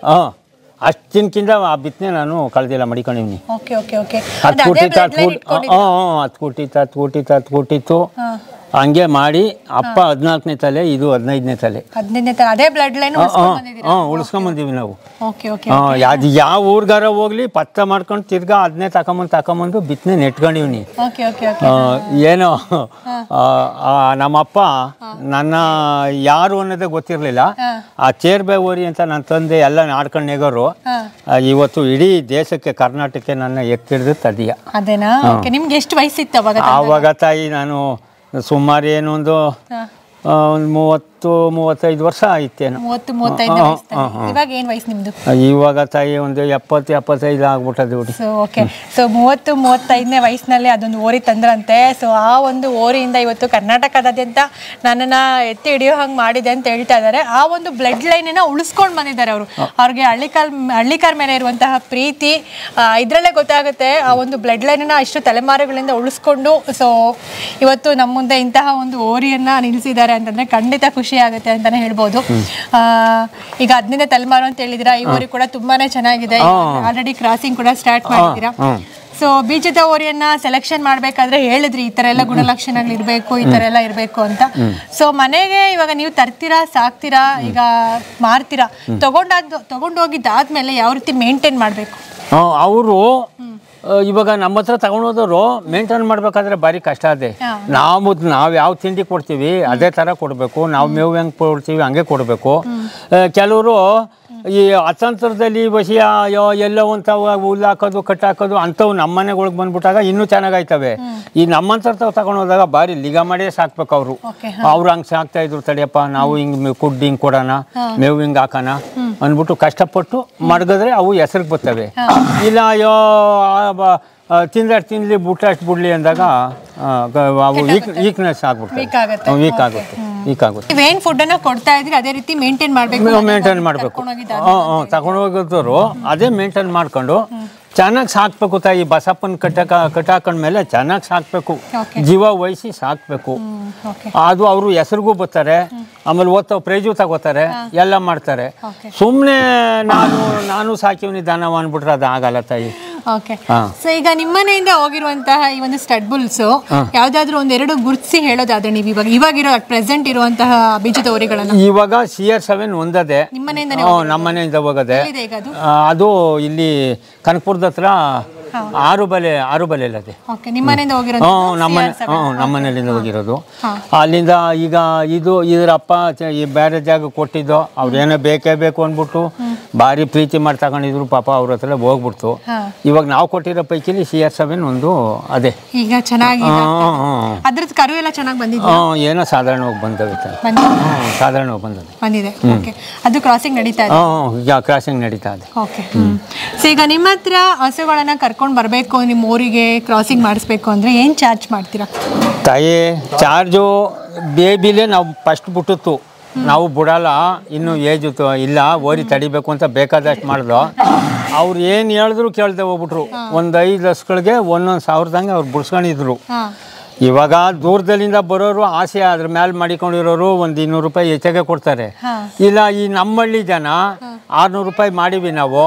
ಅಷ್ಟಿನ್ಕಿಂತ ಆ ಬಿತ್ತನೆ ನಾನು ಕಳೆದಿಲ್ಲ, ಮಡಿಕೊಂಡಿವ್ನಿ. ಹತ್ತು ಕೊಟ್ಟಿತ್ತು ಹಂಗೆ ಮಾಡಿ ಅಪ್ಪ 14ನೇ ತಲೆ, ಇದು 15ನೇ ತಲೆ. ಅದೇ ಬ್ಲಡ್ ಲೈನ್ ಉಳಿಸ್ಕೊಂಡ್ ಬಂದೀವಿ ನಾವು. ಯಾವ ಊರ್ಗಾರ ಹೋಗ್ಲಿ ಪತ್ತ ಮಾಡ್ಕೊಂಡು ತಿರ್ಗಾ ಅದನ್ನೇ ತಕೊಂಬಂದು ಬಿತ್ತನೆ ನೆಟ್ಕೊಂಡಿವ್ನಿ. ಏನೋ ನಮ್ಮಪ್ಪ ನನ್ನ ಯಾರು ಅನ್ನೋದೇ ಗೊತ್ತಿರ್ಲಿಲ್ಲ. ಆ ಚೇರ್ಬೆ ಓರಿ ಅಂತ ನನ್ನ ತಂದೆ ಎಲ್ಲ ನಾಡ್ಕೊಂಡು ನೆಗೋರು. ಇವತ್ತು ಇಡೀ ದೇಶಕ್ಕೆ, ಕರ್ನಾಟಕಕ್ಕೆ ನನ್ನ ಎತ್ತಿಡ್ದು ತದಿಯ. ನಿಮ್ಗೆ ಎಷ್ಟು ವಯಸ್ಸಿತ್ತು ಆವಾಗ ತಾಯಿ? ನಾನು ಸುಮಾರು ಏನು ಒಂದು 30-35 ವರ್ಷ ಆಯ್ತೇನು. ಇವಾಗ ತಾಯಿ ಒಂದು 70-75 ಆಗ್ಬಿಟ್ಟದೆ ನೋಡಿ. ಸೊ 30-35ನೇ ವಯಸ್ಸಿನಲ್ಲಿ ಅದೊಂದು ಓರಿ ತಂದ್ರಂತೆ. ಸೊ ಆ ಒಂದು ಓರಿಯಿಂದ ಇವತ್ತು ಕರ್ನಾಟಕದಾದ್ಯಂತ ನನ್ನನ್ನು ಎತ್ತಿ ಹಿಡಿಯೋ ಹಂಗೆ ಮಾಡಿದೆ ಅಂತ ಹೇಳ್ತಾ ಇದ್ದಾರೆ. ಆ ಒಂದು ಬ್ಲಡ್ ಲೈನನ್ನು ಉಳಿಸ್ಕೊಂಡು ಬಂದಿದ್ದಾರೆ ಅವರು. ಅವ್ರಿಗೆ ಹಳ್ಳಿಕಾರ್ ಮೇಲೆ ಇರುವಂತಹ ಪ್ರೀತಿ ಇದರಲ್ಲೇ ಗೊತ್ತಾಗುತ್ತೆ. ಆ ಒಂದು ಬ್ಲಡ್ ಲೈನನ್ನು ಇಷ್ಟು ತಲೆಮಾರುಗಳಿಂದ ಉಳಿಸ್ಕೊಂಡು ಸೊ ಇವತ್ತು ನಮ್ಮ ಮುಂದೆ ಇಂತಹ ಒಂದು ಓರಿಯನ್ನು ನಿಲ್ಲಿಸಿದ್ದಾರೆ ಅಂತಂದರೆ ಖಂಡಿತ ಖುಷಿ ಆಗುತ್ತೆ ಅಂತಾನೆ ಹೇಳ್ಬೋದು. ಈಗ 15ನೇ ತಲೆಮಾರು ಅಂತ ಹೇಳಿದಿರಾ, ಈ ಓರಿ ಕೂಡ ತುಂಬಾನೇ ಚೆನ್ನಾಗಿದೆ. ಆಲ್ರೆಡಿ ಕ್ರಾಸಿಂಗ್ ಕೂಡ ಸ್ಟಾರ್ಟ್ ಮಾಡಿದ್ದೀರಾ. ಸೊ ಬೀಜದ ಓರಿಯನ್ನ ಸೆಲೆಕ್ಷನ್ ಮಾಡ್ಬೇಕಾದ್ರೆ ಹೇಳಿದ್ರಿ ಈ ತರ ಎಲ್ಲ ಗುಣಲಕ್ಷಣಗಳು ಇರಬೇಕು, ಈ ತರ ಎಲ್ಲ ಇರಬೇಕು ಅಂತ. ಸೊ ಮನೆಗೆ ಇವಾಗ ನೀವು ತರ್ತೀರಾ, ಸಾಕ್ತೀರಾ, ಈಗ ಮಾರ್ತೀರಾ, ತಗೊಂಡೋಗಿದ್ದಾದ್ಮೇಲೆ ಯಾವ ರೀತಿ ಮೇಂಟೈನ್ ಮಾಡಬೇಕು? ಅವರು ಇವಾಗ ನಮ್ಮ ಹತ್ರ ತಗೊಂಡೋದವರು ಮೇಂಟೈನ್ ಮಾಡ್ಬೇಕಾದ್ರೆ ಭಾರಿ ಕಷ್ಟ ಅದೇ. ನಾವು ಯಾವ ತಿಂಡಿ ಕೊಡ್ತೀವಿ ಅದೇ ಥರ ಕೊಡಬೇಕು, ನಾವು ಮೇವು ಹೆಂಗೆ ಕೊಡ್ತೀವಿ ಹಂಗೆ ಕೊಡಬೇಕು. ಕೆಲವರು ಈ ಅತಂತ್ರದಲ್ಲಿ ಬಸಿಯ ಎಲ್ಲೋ ಅಂತ ಹುಲ್ಲು ಹಾಕೋದು ಕಟ್ಟಾಕೋದು ಅಂಥವು ನಮ್ಮ ಮನೆಗಳಿಗೆ ಬಂದ್ಬಿಟ್ಟಾಗ ಇನ್ನೂ ಚೆನ್ನಾಗಾಯ್ತವೆ. ಈ ನಮ್ಮಂತರ ತಗೊಂಡೋದಾಗ ಭಾರಿ ಲಿಗ ಮಾಡೇ ಸಾಕ್ಬೇಕು. ಅವ್ರು ಹಂಗೆ ಸಾಕ್ತಾ ಇದ್ರು, ತಡಿಯಪ್ಪ ನಾವು ಹಿಂಗೆ ಕುಡ್ಡು ಹಿಂಗೆ ಕೊಡೋಣ, ಮೇವು ಹಿಂಗೆ ಹಾಕೋಣ ಅಂದ್ಬಿಟ್ಟು ಕಷ್ಟಪಟ್ಟು ಮಡಗಿದ್ರೆ ಅವು ಹೆಸರಿಗೆ ಬರ್ತವೆ. ಇಲ್ಲ ಅಯ್ಯೋ ತಿನ್ಲಿ ಬುಟ್ಟಾಷ್ಟು ಬಿಡ್ಲಿ ಅಂದಾಗ ಅವು ವೀಕ್ನೆಸ್ ಆಗ್ಬಿಡ್ತವೆ, ವೀಕ್ ಆಗುತ್ತೆ. ಏನು ಫುಡ್ಡನ್ನು ಕೊಡ್ತಾ ಇದ್ರಿ ಅದೇ ರೀತಿ ಮೇಂಟೈನ್ ಮಾಡಬೇಕು. ತಗೊಂಡೋಗಿದ್ದವರು ಅದೇ ಮೇಂಟೈನ್ ಮಾಡ್ಕೊಂಡು ಚೆನ್ನಾಗಿ ಸಾಕ್ಬೇಕು ತಾಯಿ. ಬಸಪ್ಪನ ಕಟ್ಟಾಕೊಂಡ್ಮೇಲೆ ಚೆನ್ನಾಗಿ ಸಾಕ್ಬೇಕು, ಜೀವ ವಹಿಸಿ ಸಾಕ್ಬೇಕು. ಅದು ಅವರು ಹೆಸರಿಗೂ ಬರ್ತಾರೆ, ಆಮೇಲೆ ಓದ್ತಾವ ಪ್ರೈಜು ತಗೋತಾರೆ, ಎಲ್ಲ ಮಾಡ್ತಾರೆ. ಸುಮ್ಮನೆ ನಾನು ಸಾಕಿವ್ನಿ ದನ ಅಂದ್ಬಿಟ್ರೆ ಅದು ಆಗಲ್ಲ ತಾಯಿ. ಓಕೆ, ಸೊ ಈಗ ನಿಮ್ಮನೆಯಿಂದ ಹೋಗಿರುವಂತಹ ಈ ಒಂದು ಸ್ಟಡ್ ಬುಲ್ಸ್ ಯಾವ್ದಾದ್ರು ಒಂದೆರಡು ಗುರುತಿಸಿ ಹೇಳೋದಾದ್ರೆ ನೀವು ಇವಾಗಿರೋ ಪ್ರೆಸೆಂಟ್ ಇರುವಂತಹ ಬೀಜದ ಓರಿಗಳನ್ನ? ಇವಾಗ CR7 ಒಂದದೆ ನಮ್ಮ ಮನೆಯಿಂದ ಹೋಗದೆ. ಅದು ಇಲ್ಲಿ ಕನಕಪುರದ ಹತ್ರ ಆರು ಬಲೆ ಅಲ್ಲದೆ ನಮ್ಮನೆಯಿಂದ ಹೋಗಿರೋದು. ಅಲ್ಲಿಂದ ಈಗ ಇದರಪ್ಪ ಈ ಬೇರೆ ಜಾಗ ಕೊಟ್ಟಿದ್ದು, ಅವ್ರೇನೋ ಬೇಕೇ ಬೇಕು ಅಂದ್ಬಿಟ್ಟು ಭಾರಿ ಪ್ರೀತಿ ಮಾಡಿ ತಗೊಂಡಿದ್ರು ಪಾಪ ಅವ್ರ ಹತ್ರ ಹೋಗ್ಬಿಡ್ತು. ಇವಾಗ ನಾವು ಕೊಟ್ಟಿರೋ ಪೈಕಿಲಿ CR7 ಒಂದು ಅದೇ ಈಗ ಚೆನ್ನಾಗಿ ಅದ್ರದ್ದು ಕರು ಎಲ್ಲ ಚೆನ್ನಾಗಿ ಬಂದಿದೆ. ಏನೋ ಸಾಧಾರಣವಾಗಿ ಬಂದವೆ, ಸಾಧಾರಣವಾಗಿ ಬಂದಿದೆ. ಓಕೆ, ಅದು ಕ್ರಾಸಿಂಗ್ ನಡೀತಾ ಇದೆ. ಈಗ ಕ್ರಾಸಿಂಗ್ ನಡೀತಾ ಇದೆ. ಓಕೆ. ಸೊ ಈಗ ನಿಮ್ಮ ಹತ್ರ ಹಸುಗಳನ್ನ ಕರ್ಕೊಂಡು ಬರಬೇಕು, ನಿಮ್ಮ ಊರಿಗೆ ಕ್ರಾಸಿಂಗ್ ಮಾಡಿಸ್ಬೇಕು ಅಂದ್ರೆ ಏನು ಚಾರ್ಜ್ ಮಾಡ್ತೀರಾ? ತಾಯಿ ಚಾರ್ಜು ಬೇಬಿಲೇ ನಾವು ಫಸ್ಟ್ ಬಿಟ್ಟಿತ್ತು, ನಾವು ಬಿಡಲ್ಲ, ಇನ್ನು ಏಜ್ ಇಲ್ಲ, ಓರಿ ತಡಿಬೇಕು ಅಂತ ಬೇಕಾದಷ್ಟು ಮಾಡಿದ್ರು. ಅವ್ರು ಏನು ಹೇಳಿದ್ರು ಕೇಳ್ದೆ ಹೋಗ್ಬಿಟ್ರು. ಒಂದು 5 ಹಸುಗಳಿಗೆ 1,000 ಅವ್ರು ಬಿಡ್ಸ್ಕೊಂಡಿದ್ರು. ಇವಾಗ ದೂರದಲ್ಲಿಂದ ಬರೋರು ಆಸೆ ಅದ್ರ ಮೇಲೆ ಮಾಡಿಕೊಂಡಿರೋರು ಒಂದು 200 ರೂಪಾಯಿ ಹೆಚ್ಚಾಗೆ ಕೊಡ್ತಾರೆ. ಇಲ್ಲ ಈ ನಮ್ಮಳ್ಳಿ ಜನ 600 ರೂಪಾಯಿ ಮಾಡಿವಿ ನಾವು,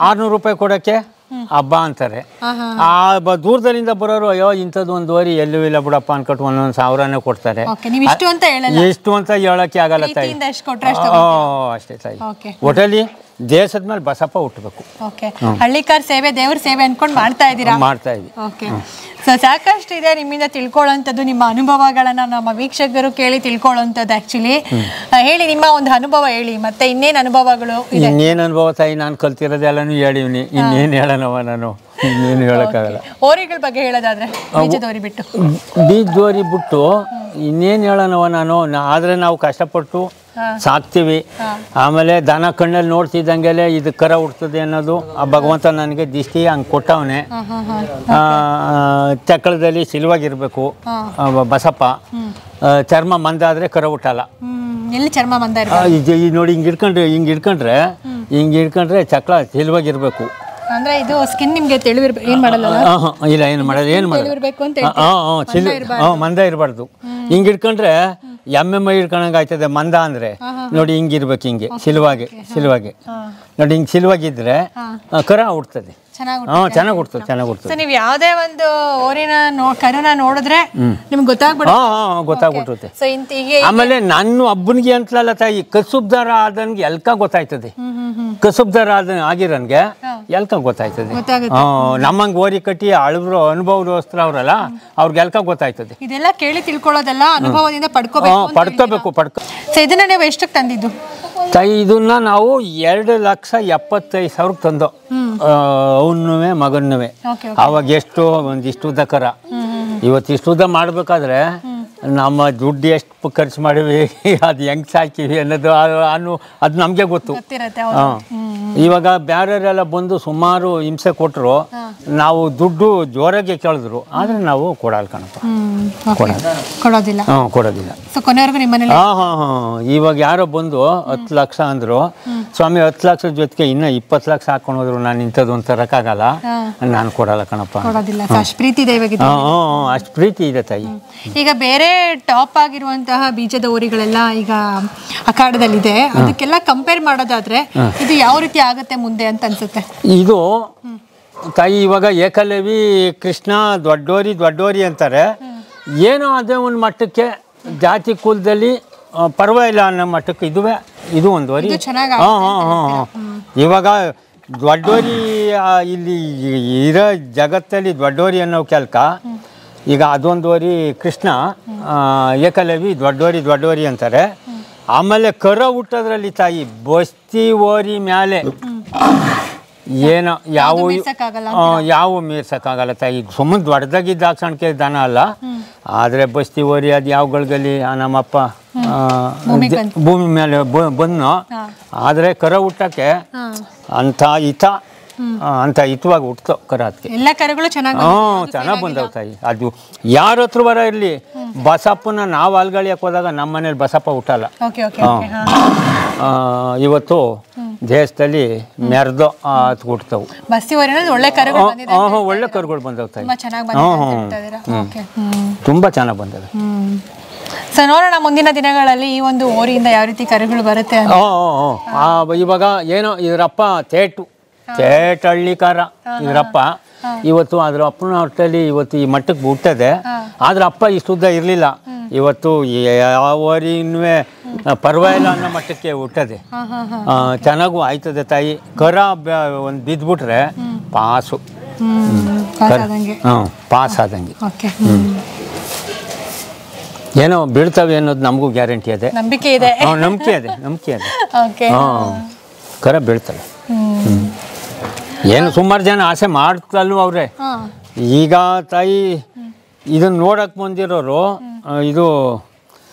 600 ರೂಪಾಯಿ ಕೊಡೋಕ್ಕೆ ಹಬ್ಬ ಅಂತಾರೆ. ದೂರದಲ್ಲಿಂದ ಬರೋರು ಅಯ್ಯೋ ಇಂಥದ್ದು ಒಂದು ಓರಿ ಎಲ್ಲೂ ಇಲ್ಲ ಬಿಡಪ್ಪ ಅನ್ಕೊಟ್ಟು 1,000ನೇ ಕೊಡ್ತಾರೆ. ಎಷ್ಟು ಅಂತ ಹೇಳಕ್ಕೆ ಆಗಲ್ಲ ತಾಯಿ. ಅಷ್ಟೇ ತಾಯಿ. ಒಟ್ಟಲ್ಲಿ ದೇಶದ ಮೇಲೆ ಬಸಪ್ಪ ಹುಟ್ಟಬೇಕು. ಹಳ್ಳಿಕಾರ ಸೇವೆ ದೇವ್ರ ಸೇವೆ ಅನ್ಕೊಂಡು ಮಾಡ್ತಾ ಇದ್ದೀರಾ? ಮಾಡ್ತಾ ಇದ್ದೀವಿ. ಓಕೆ. ಸೊ ಸಾಕಷ್ಟು ಇದೆ ನಿಮ್ಮಿಂದ ತಿಳ್ಕೊಳ್ಳೋಂಥದ್ದು, ನಿಮ್ಮ ಅನುಭವಗಳನ್ನ ನಮ್ಮ ವೀಕ್ಷಕರು ಕೇಳಿ ತಿಳ್ಕೊಳ್ಳೋಂಥದ್ದು. ಆಕ್ಚುಲಿ ಹೇಳಿ, ನಿಮ್ಮ ಒಂದು ಅನುಭವ ಹೇಳಿ, ಮತ್ತೆ ಇನ್ನೇನು ಅನುಭವಗಳು? ಇನ್ನೇನು ಅನುಭವ ತಾಯಿ, ನಾನು ಕಲ್ತಿರೋದೆಲ್ಲನೂ ಹೇಳಿವ್ನಿ, ಇನ್ನೇನು ಹೇಳೋಣವ ನಾನು, ಇನ್ನೇನು ಹೇಳೋಕ್ಕಾಗಲ್ಲ. ಓರಿಗಳ ಬಗ್ಗೆ ಹೇಳೋದಾದ್ರೆ ಬೀಜದೋರಿ ಬಿಟ್ಟು, ಬೀಜದೋರಿ ಬಿಟ್ಟು ಇನ್ನೇನು ಹೇಳೋಣವ ನಾನು. ಆದರೆ ನಾವು ಕಷ್ಟಪಟ್ಟು ಸಾಕ್ತೀವಿ. ಆಮೇಲೆ ದನ ಕಣ್ಣಲ್ಲಿ ನೋಡ್ತಿದ್ದಂಗೆಲೆ ಇದು ಕರ ಹುಡ್ತದೆ ಅನ್ನೋದು ಆ ಭಗವಂತ ನನಗೆ ದಿಷ್ಟಿ ಹಂಗೆ ಕೊಟ್ಟವನೇ. ಚಕ್ಕಳದಲ್ಲಿ ಸಿಲ್ವಾಗಿರ್ಬೇಕು ಬಸಪ್ಪ. ಚರ್ಮ ಮಂದಾದರೆ ಕರ ಹುಟ್ಟಲ್ಲ. ಎಲ್ಲಿ ಚರ್ಮ ಮಂದ ಈಗ ನೋಡಿ ಹಿಂಗೆ ಹಿಡ್ಕೊಂಡ್ರೆ ಚಕ್ಳ ಸಿಲ್ವಾಗಿರ್ಬೇಕು. ಅಂದ್ರೆ ಇದು ಸ್ಕಿನ್ ನಿಮಗೆ ತಿಳಿವಿರ್ಬೇಕು, ಏನು ಮಾಡಲ್ಲ. ಇಲ್ಲ, ಏನು ಮಾಡೋದು, ಏನು ಮಾಡೋದು, ಮಂದ ಇರಬಾರ್ದು. ಹಿಂಗೆ ಹಿಡ್ಕೊಂಡ್ರೆ ಎಮ್ಮೆ ಹಿಡ್ಕೊಂಡಂಗೆ ಆಯ್ತದೆ. ಮಂದ ಅಂದರೆ ನೋಡಿ ಹಿಂಗಿರ್ಬೇಕು, ಹಿಂಗೆ ಸಿಲ್ವಾಗಿ ನೋಡಿ, ಹಿಂಗೆ ಸಿಲ್ವಾಗಿದ್ರೆ ಕರ ಹುಡ್ತದೆ. ಚೆನ್ನಾಗಿ ಹುಡ್ತದೆ. ನೀವು ಯಾವುದೇ ಒಂದು ಓರಿನ ಕರುನ ನೋಡಿದ್ರೆ ನಿಮ್ಗೆ ಗೊತ್ತಾಗ್ಬಿಡುತ್ತೆ. ಆಮೇಲೆ ನನ್ನ ಹಬ್ಬನಿಗೆ ಅಂತಲಲ್ಲ ತಾಯಿ, ಕಸುಬ್ದಾರ ಆದನ್ಗೆ ಎಲ್ಕ ಗೊತ್ತಾಯ್ತದೆ. ಕಸುಬ್ದಾರ ಆಗಿರೋನ್ಗೆ ಎಲ್ಕ ಗೊತ್ತಾಯ್ತದೆ. ನಮ್ಮಂಗೆ ಓರಿ ಕಟ್ಟಿ ಅಳವ್ರು ಅನುಭವದೋಸ್ತ್ರ ಅವ್ರಲ್ಲ, ಅವ್ರಿಗೆ ಎಲ್ಕ ಗೊತ್ತಾಯ್ತದೆ. ಇದೆಲ್ಲ ಕೇಳಿ ತಿಳ್ಕೊಳ್ಳೋದೆಲ್ಲ ಅನುಭವದಿಂದ ಪಡ್ಕೋಬೇಕು. ಸೊ ಇದನ್ನ ನೀವು ಎಷ್ಟಕ್ಕೆ ತಂದಿದ್ದು ತಾಯಿ? ಇದನ್ನ ನಾವು 2,75,000 ತಂದೋ, ಅವನುವೆ ಮಗನ್ನುವೆ. ಅವಾಗ ಎಷ್ಟು ಒಂದಿಷ್ಟು ಉದ್ದ ಕರ. ಇವತ್ತು ಇಷ್ಟು ಉದ್ದ ಮಾಡ್ಬೇಕಾದ್ರೆ ನಮ್ಮ ದುಡ್ಡು ಎಷ್ಟು ಖರ್ಚು ಮಾಡಿವಿ, ಅದು ಹೆಂಗೆ ಸಾಕಿವಿ ಅನ್ನೋದು ಅದು ನಮಗೆ ಗೊತ್ತು. ಇವಾಗ ಬೇರೆಯವರೆಲ್ಲ ಬಂದು ಸುಮಾರು ಹಿಂಸೆ ಕೊಟ್ಟರು, ನಾವು ದುಡ್ಡು ಜೋರಾಗಿ ಕೇಳಿದ್ರು, ಆದರೆ ನಾವು ಕೊಡಲ್ಲ ಕಣಪ್ಪ, ಕೊಡೋದಿಲ್ಲ. ಇವಾಗ ಯಾರೋ ಬಂದು 10 ಲಕ್ಷ ಅಂದರು, ಸ್ವಾಮಿ 10 ಲಕ್ಷದ ಜೊತೆಗೆ ಇನ್ನೂ 20 ಲಕ್ಷ ಹಾಕೊಂಡು ಹೋದ್ರು, ನಾನು ಇಂಥದ್ದು ಒಂದು ತರಕ್ಕಾಗಲ್ಲ, ನಾನು ಕೊಡಲ್ಲ ಕಣಪ್ಪ. ಅಷ್ಟು ಪ್ರೀತಿ ಇದೆ ತಾಯಿ. ಈಗ ಬೇರೆ ಟಾಪ್ ಆಗಿರುವಂತಹ ಬೀಜದ ಓರಿಗಳೆಲ್ಲ ಈಗ ಅಖಾಡದಲ್ಲಿದೆ, ಅದಕ್ಕೆಲ್ಲ ಕಂಪೇರ್ ಮಾಡೋದಾದ್ರೆ ಇದು ಯಾವ ರೀತಿ ಆಗುತ್ತೆ ಮುಂದೆ ಅಂತ ಅನ್ಸುತ್ತೆ? ಇದು ತಾಯಿ ಇವಾಗ ಏಕಲವಿ ಕೃಷ್ಣ ದೊಡ್ಡೋರಿ ಅಂತಾರೆ. ಏನೋ ಅದೇ ಒಂದು ಮಟ್ಟಕ್ಕೆ ಜಾತಿ ಕುಲದಲ್ಲಿ ಪರವಾಗಿಲ್ಲ ಅನ್ನೋ ಮಟ್ಟಕ್ಕೆ ಇದು ಒಂದು ವರಿ. ಇವಾಗ ದೊಡ್ಡೋರಿ ಇಲ್ಲಿ ಇರೋ ಜಗತ್ತಲ್ಲಿ ದೊಡ್ಡೋರಿ ಅನ್ನೋ ಕೆಲಕ. ಈಗ ಅದೊಂದು ವರಿ ಕೃಷ್ಣ, ಏಕಲವಿ ದೊಡ್ಡೋರಿ ಅಂತಾರೆ. ಆಮೇಲೆ ಕರ ಹುಟ್ಟೋದ್ರಲ್ಲಿ ತಾಯಿ ಬಸ್ತಿ ಓರಿ ಮ್ಯಾಲೆ ಏನೋ ಯಾವ ಮೀರ್ಸಕ್ಕಾಗಲ್ಲ ತಾಯಿ. ಸುಮ್ಮನೆ ದೊಡ್ಡದಾಗಿದ್ದ ದಾಕ್ಷಣಿಕೆ ದನ ಅಲ್ಲ, ಆದರೆ ಬಸ್ತಿ ಓರಿ ಅದು ಯಾವ ಗಳಿಗಲ್ಲಿ ನಮ್ಮಪ್ಪ ಭೂಮಿ ಮೇಲೆ ಬಂದು, ಆದರೆ ಕರ ಹುಟ್ಟಕ್ಕೆ ಅಂತ ಹಿತವಾಗಿ ಹುಟ್ಟೋ ಕರ. ಅದಕ್ಕೆ ಎಲ್ಲ ಕರುಗಳು ಚೆನ್ನಾಗಿ ಬಂದವು ತಾಯಿ. ಅದು ಯಾರ ಹತ್ರ ಬರ ಇರಲಿ, ಬಸಪ್ಪನ ನಾವು ಅಲ್ಗಳಿಯಕ್ಕೆ ಹೋದಾಗ ನಮ್ಮ ಮನೇಲಿ ಬಸಪ್ಪ ಹುಟ್ಟಲ್ಲ. ಇವತ್ತು ದೇಶದಲ್ಲಿ ಮೆರೆದು ಹುಟ್ಟವು ಒಳ್ಳೆ ಕರುಗಳು ಬಂದವು ತಾಯಿ. ತುಂಬ ಚೆನ್ನಾಗಿ ಬಂದವೆ. ಸೊ ನೋಡೋಣ ಮುಂದಿನ ದಿನಗಳಲ್ಲಿ ಈ ಒಂದು ಓರಿಯಿಂದ ಯಾವ ರೀತಿ ಕರುಗಳು ಬರುತ್ತೆ. ಇವಾಗ ಏನೋ ಇದರಪ್ಪ ಹಳ್ಳಿಕಾರ ಇದರಪ್ಪ. ಇವತ್ತು ಅದ್ರ ಅಪ್ಪನ ಹೊಟ್ಟೆಲಿ ಇವತ್ತು ಈ ಮಟ್ಟಕ್ಕೆ ಹುಟ್ಟದೆ, ಆದ್ರೆ ಅಪ್ಪ ಇಷ್ಟುದ್ದ ಇರಲಿಲ್ಲ. ಇವತ್ತು ಯಾವ ಓರಿನೂ ಪರವಾಗಿಲ್ಲ ಅನ್ನೋ ಮಟ್ಟಕ್ಕೆ ಹುಟ್ಟದೆ, ಚೆನ್ನಾಗೂ ಆಯ್ತದೆ ತಾಯಿ. ಕರ ಒಂದು ಬಿದ್ದುಬಿಟ್ರೆ ಪಾಸು, ಪಾಸ್ ಆದಂಗೆ. ಏನೋ ಬೀಳ್ತವೆ ಅನ್ನೋದು ನಮಗೂ ಗ್ಯಾರಂಟಿ ಇದೆ, ನಂಬಿಕೆ ಇದೆ. ನಂಬಿಕೆ ಇದೆ. ಕರ ಬೀಳ್ತವೆ. ಏನು ಸುಮಾರು ಜನ ಆಸೆ ಮಾಡ್ತಲ್ವ ಅವ್ರೆ. ಈಗ ತಾಯಿ ಇದನ್ನ ನೋಡಕ್ ಬಂದಿರೋರು ಇದು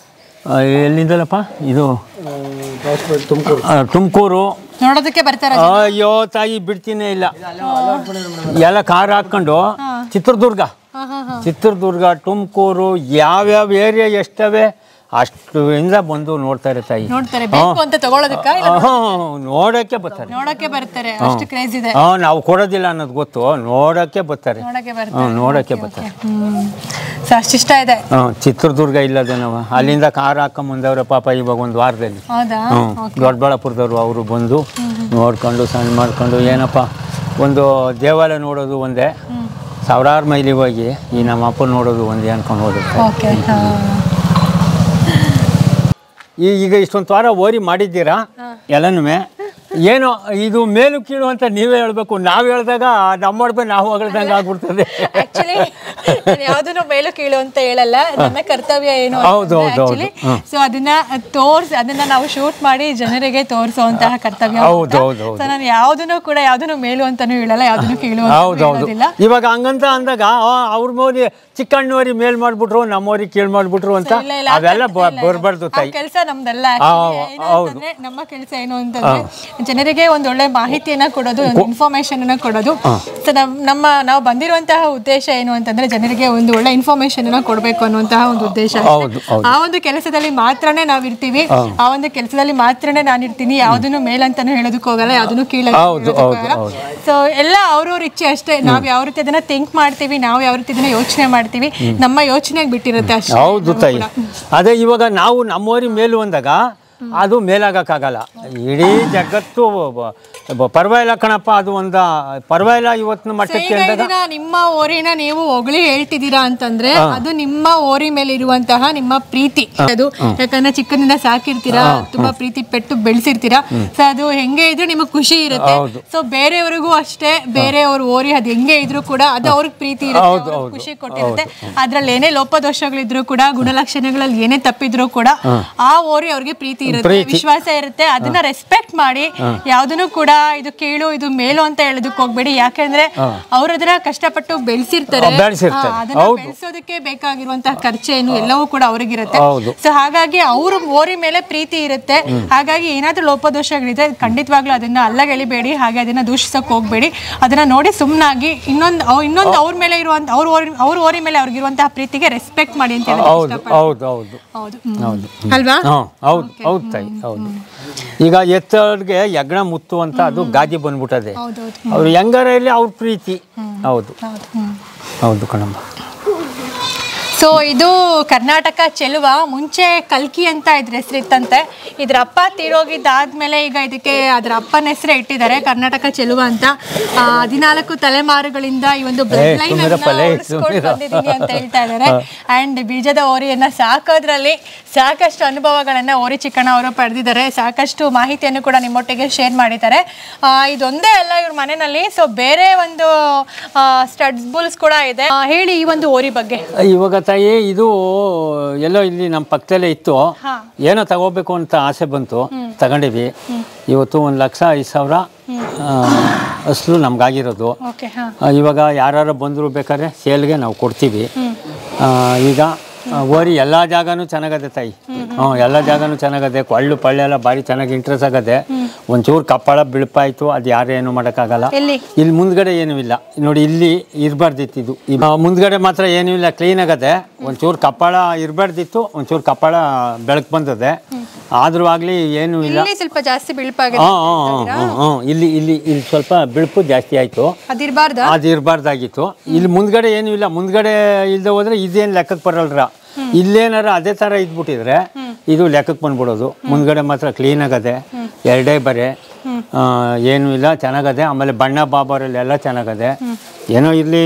ಎಲ್ಲಿಂದಲ್ಲಪ್ಪ, ಇದು ತುಮಕೂರು ನೋಡೋದಕ್ಕೆ ಬರ್ತಾರೆ. ಅಯ್ಯೋ ತಾಯಿ ಬಿಡ್ತೀನೇ ಇಲ್ಲ, ಎಲ್ಲ ಕಾರ್ ಹಾಕೊಂಡು ಚಿತ್ರದುರ್ಗ ತುಮಕೂರು ಯಾವ್ಯಾವ ಏರಿಯಾ ಎಷ್ಟವೆ ಅಷ್ಟು ಇಂದ ಬಂದು ನೋಡ್ತಾರೆ ತಾಯಿ. ನೋಡಕ್ಕೆ ಬರ್ತಾರೆ. ನಾವು ಕೊಡೋದಿಲ್ಲ ಅನ್ನೋದು ಗೊತ್ತು, ನೋಡಕ್ಕೆ ಬರ್ತಾರೆ. ಅಷ್ಟಿಷ್ಟ ಇದೆ. ಚಿತ್ರದುರ್ಗ ಇಲ್ಲದೆ ನಾವು ಅಲ್ಲಿಂದ ಕಾರ್ ಹಾಕೊಂಡ್ ಬಂದವ್ರೆ ಪಾಪ ಇವಾಗ ಒಂದು ವಾರದಲ್ಲಿ. ದೊಡ್ಡಬಳ್ಳಾಪುರದವರು ಅವರು ಬಂದು ನೋಡ್ಕೊಂಡು ಸಣ್ಣ ಮಾಡ್ಕೊಂಡು ಏನಪ್ಪ ಒಂದು ದೇವಾಲಯ ನೋಡೋದು ಒಂದೇ, ಸಾವಿರಾರು ಮೈಲಿ ಹೋಗಿ ಈ ನಮ್ಮ ಅಪ್ಪ ನೋಡೋದು ಒಂದೇ ಅನ್ಕೊಂಡು ಹೋಗುತ್ತೆ. ಈಗ ಇಷ್ಟೊಂದು ವಾರ ಓರಿ ಮಾಡಿದ್ದೀರಾ ಎಲ್ಲನೂ. ಏನೋ ಇದು ಮೇಲು ಕೀಳು ಅಂತ ನೀವೇ ಹೇಳ್ಬೇಕು, ನಾವು ಹೇಳಿದಾಗ ನಮ್ಮ ನಾವು ಹೊಗಳ್ದಂಗೆ ಆಗ್ಬಿಡ್ತದೆ. ಯಾವ್ದನ್ನು ಮೇಲು ಕೀಳು ಅಂತ ಹೇಳಲ್ಲ, ನನ್ನ ಕರ್ತವ್ಯ ಏನು. ಸೊ ಅದನ್ನ ನಾವು ಶೂಟ್ ಮಾಡಿ ಜನರಿಗೆ ತೋರಿಸುವಂತಹ ಕರ್ತವ್ಯ. ನಾನು ಯಾವ್ದನ್ನು ಮೇಲು ಅಂತಾನು ಹೇಳಲ್ಲ, ಯಾವ್ದನ್ನು ಕೀಳು ಅಂತ. ಇವಾಗ ಹಂಗಂತ ಅಂದಾಗ ಅವ್ರ ಮೋದಿ ಚಿಕ್ಕಣ್ಣವರಿ ಮೇಲ್ ಮಾಡ್ಬಿಟ್ರು, ನಮ್ಮವ್ರಿಗೆ ಕೀಳು ಮಾಡ್ಬಿಟ್ರು ಅಂತ ಅವೆಲ್ಲ ಬರ್ಬಾರ್ದು ತಾಯಿ. ಕೆಲಸ ನಮ್ದಲ್ಲ. ನಮ್ಮ ಕೆಲಸ ಏನು ಅಂತಂದ್ರೆ ಜನರಿಗೆ ಒಂದು ಒಳ್ಳೆ ಮಾಹಿತಿಯನ್ನ ಕೊಡೋದು, ಇನ್ಫಾರ್ಮೇಶನ್ ಅನ್ನ ಕೊಡೋದು. ನಾವು ಬಂದಿರುವಂತಹ ಉದ್ದೇಶ ಏನು ಅಂತಂದ್ರೆ ಜನರಿಗೆ ಒಂದು ಒಳ್ಳೆ ಇನ್ಫಾರ್ಮೇಶನ್ ಅನ್ನ ಕೊಡ್ಬೇಕು ಅನ್ನುವಂತಹ ಒಂದು ಉದ್ದೇಶ. ಆ ಒಂದು ಕೆಲಸದಲ್ಲಿ ಮಾತ್ರನೇ ನಾವ್ ಇರ್ತೀವಿ, ಆ ಒಂದು ಕೆಲಸದಲ್ಲಿ ಮಾತ್ರನೇ ನಾನು ಇರ್ತೀನಿ. ಯಾವ್ದನ್ನು ಮೇಲಂತಾನು ಹೇಳೋದಕ್ಕೆ ಹೋಗಲ್ಲ, ಯಾವ್ದನ್ನು ಕೀಳ. ಸೊ ಎಲ್ಲ ಅವ್ರವ್ರ ಇಚ್ಛೆ ಅಷ್ಟೇ. ನಾವ್ ಯಾವ ರೀತಿ ಅದನ್ನ ಥಿಂಕ್ ಮಾಡ್ತೀವಿ, ನಾವು ಯಾವ ರೀತಿ ಅದನ್ನ ಯೋಚನೆ ಮಾಡ್ತೀವಿ, ನಮ್ಮ ಯೋಚನೆಗೆ ಬಿಟ್ಟಿರುತ್ತೆ ಅಷ್ಟೇ. ಹೌದು ತಾಯಿ. ಅದೇ ಇವಾಗ ನಾವು ನಮ್ಮವರಿ ಮೇಲು ಅಂದಾಗ ಅದು ಮೇಲಾಗಕ್ಕಾಗಲ್ಲ. ಇಡೀ ಜಗತ್ತು ಪರವಾಗಿಲ್ಲ ಕಣಪ್ಪ, ಅದು ಒಂದು ಪರವಾಗಿಲ್ಲ ಇವತ್ತಿನ ಮಟ್ಟಕ್ಕೆ ಅಂದಾಗ. ನಿಮ್ಮ ಓರಿನ ನೀವು ಹೊಗಳಿ ಹೇಳ್ತಿದ್ದೀರಾ ಅಂತಂದ್ರೆ ಅದು ನಿಮ್ಮ ಓರಿ ಮೇಲೆ ಇರುವಂತಹ ನಿಮ್ಮ ಪ್ರೀತಿ. ಅದು ಯಾಕಂದ್ರೆ ಚಿಕ್ಕನಿಂದ ಸಾಕಿರ್ತೀರಾ, ತುಂಬಾ ಪ್ರೀತಿ ಪೆಟ್ಟು ಬೆಳೆಸಿರ್ತೀರಾ. ಸೊ ಅದು ಹೆಂಗೆ ಇದ್ರು ನಿಮಗೆ ಖುಷಿ ಇರುತ್ತೆ. ಸೊ ಬೇರೆಯವ್ರಿಗೂ ಅಷ್ಟೇ, ಬೇರೆಯವ್ರ ಓರಿ ಅದು ಹೆಂಗೆ ಇದ್ರು ಕೂಡ ಅದು ಅವ್ರಿಗೆ ಪ್ರೀತಿ ಇರುತ್ತೆ, ಖುಷಿ ಕೊಟ್ಟಿರುತ್ತೆ. ಅದ್ರಲ್ಲಿ ಏನೇ ಲೋಪದೋಷಗಳಿದ್ರು ಕೂಡ, ಗುಣಲಕ್ಷಣಗಳಲ್ಲಿ ಏನೇ ತಪ್ಪಿದ್ರು ಕೂಡ ಆ ಓರಿ ಅವ್ರಿಗೆ ಪ್ರೀತಿ ಇರುತ್ತೆ, ವಿಶ್ವಾಸ ಇರುತ್ತೆ. ಅದನ್ನ ರೆಸ್ಪೆಕ್ಟ್ ಮಾಡಿ, ಯಾವ್ದನ್ನು ಕೂಡ ಇದು ಕೀಳು ಇದು ಮೇಲು ಅಂತ ಹೇಳೋದಕ್ಕೆ ಹೋಗ್ಬೇಡಿ. ಯಾಕಂದ್ರೆ ಅವ್ರ ಅದನ್ನ ಕಷ್ಟಪಟ್ಟು ಬೆಳೆಸಿರ್ತಾರೆ, ಅದನ್ನ ಬೆಳೆಸೋದಕ್ಕೆ ಬೇಕಾಗಿರುವಂತಹ ಖರ್ಚೇನು ಎಲ್ಲವೂ ಕೂಡ ಅವ್ರಿಗಿರುತ್ತೆ. ಸೊ ಹಾಗಾಗಿ ಅವ್ರ ಓರಿ ಮೇಲೆ ಪ್ರೀತಿ ಇರುತ್ತೆ. ಹಾಗಾಗಿ ಏನಾದ್ರೂ ಲೋಪದೋಷಗಳಿದೆ ಖಂಡಿತವಾಗ್ಲೂ ಅದನ್ನ ಅಲ್ಲಗೆಳಿಬೇಡಿ, ಹಾಗೆ ಅದನ್ನ ದೂಷಿಸಕ್ ಹೋಗ್ಬೇಡಿ. ಅದನ್ನ ನೋಡಿ ಸುಮ್ನಾಗಿ ಇನ್ನೊಂದು ಅವ್ರ ಮೇಲೆ ಇರುವಂತ ಅವ್ರ ಓರಿ ಮೇಲೆ ಅವ್ರಿಗಿರುವಂತಹ ಪ್ರೀತಿಗೆ ರೆಸ್ಪೆಕ್ಟ್ ಮಾಡಿ ಅಂತ ಹೇಳಿ ಅಲ್ವಾ? ಹೌದು ತಾಯಿ, ಹೌದು. ಈಗ ಎತ್ತವ್ರಿಗೆ ಯಜ್ಞ ಮುತ್ತು ಅಂತ ಅದು ಗಾದಿ ಬಂದ್ಬಿಟ್ಟದೆ. ಅವ್ರು ಹೆಂಗಾರ ಇಲ್ಲಿ ಅವ್ರ ಪ್ರೀತಿ. ಹೌದು ಕಣಮ್ಮ. ಸೊ ಇದು ಕರ್ನಾಟಕ ಚೆಲುವ. ಮುಂಚೆ ಕಲ್ಕಿ ಅಂತ ಇದ್ರ ಹೆಸರಿತ್ತಂತೆ. ಇದ್ರ ಅಪ್ಪ ತೀರೋಗಿದ್ದಾದ್ಮೇಲೆ ಈಗ ಇದಕ್ಕೆ ಅದ್ರ ಅಪ್ಪನ ಹೆಸರೇ ಇಟ್ಟಿದ್ದಾರೆ, ಕರ್ನಾಟಕ ಚೆಲುವ ಅಂತ. 14 ತಲೆಮಾರುಗಳಿಂದ ಈ ಒಂದು ಬ್ಲಡ್ ಲೈನ್ ಬಂದಿದ್ದೀನಿ ಅಂತ ಹೇಳ್ತಾ ಇದ್ದಾರೆ. ಅಂಡ್ ಬೀಜದ ಓರಿಯನ್ನ ಸಾಕೋದ್ರಲ್ಲಿ ಸಾಕಷ್ಟು ಅನುಭವಗಳನ್ನ ಓರಿ ಚಿಕ್ಕಣ್ಣ ಅವರು ಪಡೆದಿದ್ದಾರೆ. ಸಾಕಷ್ಟು ಮಾಹಿತಿಯನ್ನು ಕೂಡ ನಿಮ್ಮೊಟ್ಟಿಗೆ ಶೇರ್ ಮಾಡಿದ್ದಾರೆ. ಇದೊಂದೇ ಅಲ್ಲ ಇವ್ರ ಮನೆಯಲ್ಲಿ, ಸೊ ಬೇರೆ ಒಂದು ಸ್ಟಡ್ಸ್ ಬುಲ್ಸ್ ಕೂಡ ಇದೆ. ಹೇಳಿ ಈ ಒಂದು ಓರಿ ಬಗ್ಗೆ. ಇವಾಗ ತಾಯಿ ಇದು ಎಲ್ಲೋ ಇಲ್ಲಿ ನಮ್ಮ ಪಕ್ಕದಲ್ಲೇ ಇತ್ತು, ಏನೋ ತಗೋಬೇಕು ಅಂತ ಆಸೆ ಬಂತು, ತಗೊಂಡಿವಿ. ಇವತ್ತು 1,05,000 ಅಸಲು ನಮ್ಗಾಗಿರೋದು. ಇವಾಗ ಯಾರು ಬಂದರು ಬೇಕಾದ್ರೆ ಸೇಲ್ಗೆ ನಾವು ಕೊಡ್ತೀವಿ. ಈಗ ಓರಿ ಎಲ್ಲ ಜಾಗನೂ ಚೆನ್ನಾಗದೆ ತಾಯಿ. ಎಲ್ಲ ಜಾಗನೂ ಚೆನ್ನಾಗದೆ, ಕೊಳ್ಳು ಪಳ್ಳೆ ಎಲ್ಲ ಭಾರಿ ಚೆನ್ನಾಗಿ ಇಂಟ್ರೆಸ್ಟ್ ಆಗದೆ. ಒಂಚೂರು ಕಪ್ಪಳ ಬಿಳುಪಾಯ್ತು, ಅದು ಯಾರೇನು ಮಾಡೋಕ್ಕಾಗಲ್ಲ. ಇಲ್ಲಿ ಮುಂದ್ಗಡೆ ಏನೂ ಇಲ್ಲ ನೋಡಿ, ಇಲ್ಲಿ ಇರಬಾರ್ದಿತ್ತು. ಇದು ಮುಂದ್ಗಡೆ ಮಾತ್ರ ಏನೂ ಇಲ್ಲ, ಕ್ಲೀನ್ ಆಗದೆ. ಒಂಚೂರು ಕಪ್ಪಳ ಇರಬಾರ್ದಿತ್ತು, ಒಂಚೂರು ಕಪ್ಪಳ ಬೆಳಕು ಬಂದದೆ. ಆದ್ರೂ ಆಗ್ಲಿ ಏನೂ ಇಲ್ಲ, ಸ್ವಲ್ಪ ಜಾಸ್ತಿ ಬಿಳುಪಾಗಿದೆ. ಇಲ್ಲಿ ಇಲ್ಲಿ ಇಲ್ಲಿ ಸ್ವಲ್ಪ ಬಿಳುಪು ಜಾಸ್ತಿ ಆಯ್ತು, ಅದು ಇರಬಾರ್ದಾಗಿತ್ತು. ಇಲ್ಲಿ ಮುಂದ್ಗಡೆ ಏನೂ ಇಲ್ಲ, ಮುಂದ್ಗಡೆ ಇಲ್ಲದೆ ಹೋದ್ರೆ ಇದೇನು ಲೆಕ್ಕಕ್ಕೆ ಬರಲ್ರ. ಇಲ್ಲೇನಾರ ಅದೇ ಥರ ಇದ್ಬಿಟ್ಟಿದ್ರೆ ಇದು ಲೆಕ್ಕಕ್ಕೆ ಬಂದ್ಬಿಡೋದು. ಮುಂದ್ಗಡೆ ಮಾತ್ರ ಕ್ಲೀನ್ ಆಗದೆ, ಎರಡೇ ಬರೆ, ಏನೂ ಇಲ್ಲ, ಚೆನ್ನಾಗದೆ. ಆಮೇಲೆ ಬಣ್ಣ ಬಾಬರಲ್ಲೆಲ್ಲ ಚೆನ್ನಾಗದೆ. ಏನೋ ಇಲ್ಲಿ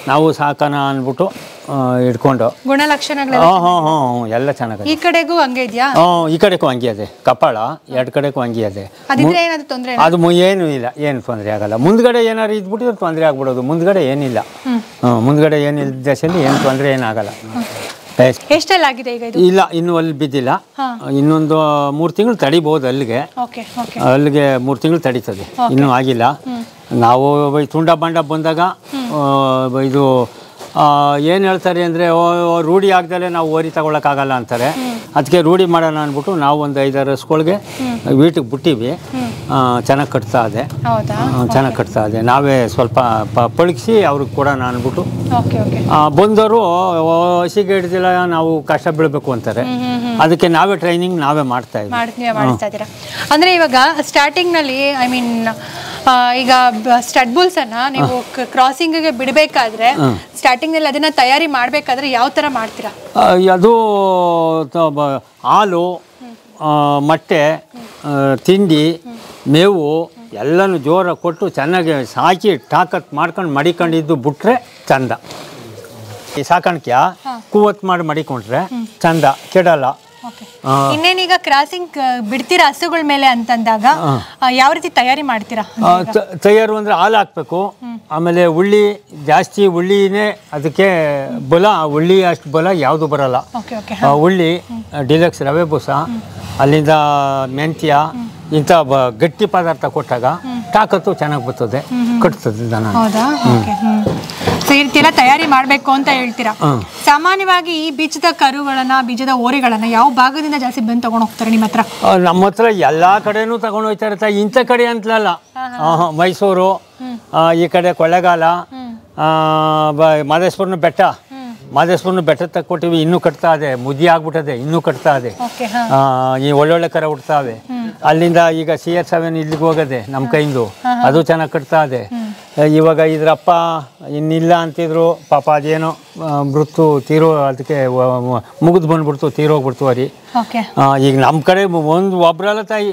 ನಾವು ಸಾಕೋಣ ಅಂದ್ಬಿಟ್ಟು ಇಟ್ಕೊಂಡು ಗುಣಲಕ್ಷಣಗಳು ಎಲ್ಲ ಚೆನ್ನಾಗಿದೆ. ಈ ಕಡೆಗೂ ಹಂಗೆ ಇದೆಯಾ? ಈ ಕಡೆಗೂ ಹಂಗೆ ಅದೇ, ಕಪಾಳ ಎರಡು ಕಡೆಗೂ ಹಂಗೆ ಅದೇ. ಅದು ಏನು ಇಲ್ಲ, ಏನು ತೊಂದರೆ ಆಗಲ್ಲ. ಮುಂದ್ಗಡೆ ಏನಾರು ಇದ್ಬಿಟ್ಟಿದ್ರೆ ತೊಂದರೆ ಆಗ್ಬಿಡೋದು. ಮುಂದ್ಗಡೆ ಏನಿಲ್ಲ, ಮುಂದ್ಗಡೆ ಏನಿಲ್ಲ ದಶೆಯಲ್ಲಿ ಏನು ತೊಂದರೆ ಏನಾಗಲ್ಲ. ಎಷ್ಟೆಲ್ಲ ಆಗಿದೆ ಈಗ ಇದು? ಇಲ್ಲ, ಇನ್ನು ಅಲ್ಲಿ ಬಿದ್ದಿಲ್ಲ. ಇನ್ನೊಂದು 3 ತಿಂಗಳು ತಡಿಬಹುದು ಅಲ್ಲಿಗೆ. ಅಲ್ಲಿಗೆ 3 ತಿಂಗಳು ತಡೀತದೆ, ಇನ್ನೂ ಆಗಿಲ್ಲ. ನಾವು ತುಂಡ ಬಂಡ ಬಂದಾಗ ಇದು ಏನು ಹೇಳ್ತಾರೆ ಅಂದರೆ, ರೂಢಿ ಆಗ್ದಲೇ ನಾವು ಓರಿ ತಗೊಳಕ್ಕಾಗಲ್ಲ ಅಂತಾರೆ. ಅದಕ್ಕೆ ರೂಢಿ ಮಾಡೋಣ ಅಂದ್ಬಿಟ್ಟು ನಾವು ಒಂದು 5-6 ಹಸುಗಳಿಗೆ ವೀಟಿಗೆ ಬಿಟ್ಟಿವಿ. ಚೆನ್ನಾಗಿ ಕಟ್ತಾ ಇದೆ, ಚೆನ್ನಾಗಿ ಕಟ್ತಾ ಇದೆ. ನಾವೇ ಸ್ವಲ್ಪ ಪಳಗಿಸಿ ಅವ್ರಿಗೆ ಕೊಡೋಣ ಅಂದ್ಬಿಟ್ಟು ಬಂದವರು ಹಸಿಗೆ ಹಿಡ್ದಿಲ್ಲ, ನಾವು ಕಷ್ಟ ಬೀಳಬೇಕು ಅಂತಾರೆ. ಅದಕ್ಕೆ ನಾವೇ ಟ್ರೈನಿಂಗ್ ನಾವೇ ಮಾಡ್ತಾ ಇದ್ದೀವಿ. ಅಂದರೆ ಇವಾಗ ಸ್ಟಾರ್ಟಿಂಗ್ನಲ್ಲಿ ಐ ಮೀನ್ ಈಗ ಸ್ಟಡ್ ಬುಲ್ಸ್ ಅನ್ನ ನೀವು ಕ್ರಾಸಿಂಗ್ಗೆ ಬಿಡಬೇಕಾದ್ರೆ ಸ್ಟಾರ್ಟಿಂಗ್ನಲ್ಲಿ ಅದನ್ನ ತಯಾರಿ ಮಾಡಬೇಕಾದ್ರೆ ಯಾವ ಥರ ಮಾಡ್ತೀರಾ? ಅದು ಹಾಲು, ಮೊಟ್ಟೆ, ತಿಂಡಿ, ಮೇವು ಎಲ್ಲನೂ ಜೋರಾಗಿ ಕೊಟ್ಟು ಚೆನ್ನಾಗಿ ಸಾಕಿ ತಾಕತ್ ಮಾಡ್ಕೊಂಡು ಮಡಿಕೊಂಡಿದ್ದು ಬಿಟ್ರೆ ಚಂದ. ಈ ಸಾಕಾಣಿಕೆ ಕೂವತ್ತು ಮಾಡಿ ಮಡಿಕೊಂಡ್ರೆ ಚಂದ, ಕೆಡಲ್ಲ. ಇನ್ನೇನೀಗ ಕ್ರಾಸಿಂಗ್ ಬಿಡ್ತೀರಾ ಹಸುಗಳ ಮೇಲೆ ಅಂತಂದಾಗ ಯಾವ ರೀತಿ ತಯಾರಿ ಮಾಡ್ತೀರಾ? ತಯಾರು ಅಂದರೆ ಹಾಲು ಹಾಕ್ಬೇಕು, ಆಮೇಲೆ ಉಳ್ಳಿ ಜಾಸ್ತಿ, ಉಳ್ಳಿನೇ ಅದಕ್ಕೆ ಬಲ. ಉಳ್ಳಿ ಅಷ್ಟು ಬಲ ಯಾವುದು ಬರಲ್ಲ. ಉಳ್ಳಿ, ಡಿಲಕ್ಸ್ ರವೆ ಬೂಸ, ಅಲ್ಲಿಂದ ಮೆಂತ್ಯ, ಇಂಥ ಗಟ್ಟಿ ಪದಾರ್ಥ ಕೊಟ್ಟಾಗ ತಾಕತ್ತು ಚೆನ್ನಾಗಿ ಬರ್ತದೆ, ಕಟ್ತದೆ ದನ. ಸೊ ಈ ರೀತಿ ಎಲ್ಲ ತಯಾರಿ ಮಾಡಬೇಕು ಅಂತ ಹೇಳ್ತೀರಾ. ಸಾಮಾನ್ಯವಾಗಿ ಈ ಬೀಜದ ಕರುಗಳನ್ನ, ಬೀಜದ ಓರಿಗಳನ್ನ ಯಾವ ಭಾಗದಿಂದ ಜಾಸ್ತಿ ಬಂದು ತಗೊಂಡು ಹೋಗ್ತಾರೆ ನಿಮ್ಮ ಹತ್ರ? ನಮ್ಮ ಹತ್ರ ಎಲ್ಲ ಕಡೆನೂ ತಗೊಂಡು ಹೋಗ್ತಾ ಇರ್ತಾರೆ. ಇಂಥ ಕಡೆ ಅಂತಲಲ್ಲ, ಮೈಸೂರು, ಈ ಕಡೆ ಕೊಳ್ಳೇಗಾಲ, ಮಾದೇಶ್ವರನ ಬೆಟ್ಟ, ಮಾದೇಶ್ವರನ ಬೆಟ್ಟ ತಕ್ಕೊಟ್ಟಿವಿ. ಇನ್ನೂ ಕಟ್ತಾ ಇದೆ, ಮುದ್ದಿ ಆಗ್ಬಿಟ್ಟದೆ, ಇನ್ನೂ ಕಟ್ತಾ ಇದೆ. ಈ ಒಳ್ಳೊಳ್ಳೆ ಕರ ಹುಡ್ತಾವೆ. ಅಲ್ಲಿಂದ ಈಗ CR7 ಇಲ್ಲಿಗೆ ಹೋಗದೆ ನಮ್ಮ ಕೈಂದು, ಅದು ಚೆನ್ನಾಗಿ ಕಟ್ತಾ ಇದೆ. ಇವಾಗ ಇದ್ರಪ್ಪ ಇನ್ನಿಲ್ಲ ಅಂತಿದ್ರು, ಪಾಪ ಅದೇನೋ ಮೃತ್ತು ತೀರೋ, ಅದಕ್ಕೆ ಮುಗಿದು ಬಂದ್ಬಿಡ್ತು, ತೀರೋಗ್ಬಿಡ್ತು ಅರಿ. ಈಗ ನಮ್ಮ ಕಡೆ ಒಬ್ರಲ್ಲ ತಾಯಿ,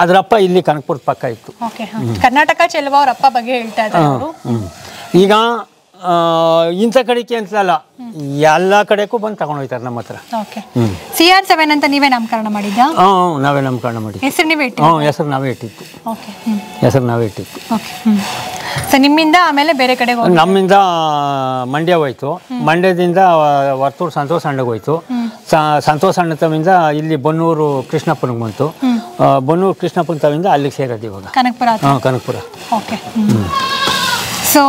ಅದ್ರಪ್ಪ ಇಲ್ಲಿ ಕನಕಪುರದ ಪಕ್ಕ ಇತ್ತು. ಕರ್ನಾಟಕ ಚೆಲುವ ಅವ್ರ ಅಪ್ಪ ಬಗ್ಗೆ ಹೇಳ್ತಾ ಇದ್ದಾರೆ. ಈಗ ಇಂಥ ಕಡೆಗೆ ಅಂತಲ್ಲ, ಎಲ್ಲ ಕಡೆಗೂ ಬಂದು ತಗೊಂಡು ಹೋಗ್ತಾರೆ ನಮ್ಮ ಹತ್ರ. CR7 ಅಂತ ನೀವೇ ನಾಮಕರಣ ಮಾಡಿದ್ದ? ನಾವೇ ನಾಮಕರಣ ಮಾಡಿ. ಹೆಸರು ನೀವೇ ಹೆಸರು ನಾವೇ ಇಟ್ಟಿತ್ತು. ಹೆಸರು ನಾವೇ ಇಟ್ಟಿತ್ತು. ನಿಮ್ಮಿಂದ ಆಮೇಲೆ ಬೇರೆ ಕಡೆ? ನಮ್ಮಿಂದ ಮಂಡ್ಯ ಹೋಯ್ತು, ಮಂಡ್ಯದಿಂದ ವರ್ತೂರು ಸಂತೋಷ ಅಣ್ಣಗೆ ಹೋಯ್ತು, ಸಂತೋಷ ಅಣ್ಣ ತವಿಂದ ಇಲ್ಲಿ ಬನ್ನೂರು ಕೃಷ್ಣಪ್ಪನಿಗೆ ಬಂತು, ಬನ್ನೂರು ಕೃಷ್ಣಪ್ಪನ ತವಿಂದ ಅಲ್ಲಿಗೆ ಸೇರೋದು ಇವಾಗ ಕನಕಪುರ. ಕನಕಪುರ. ಸೊ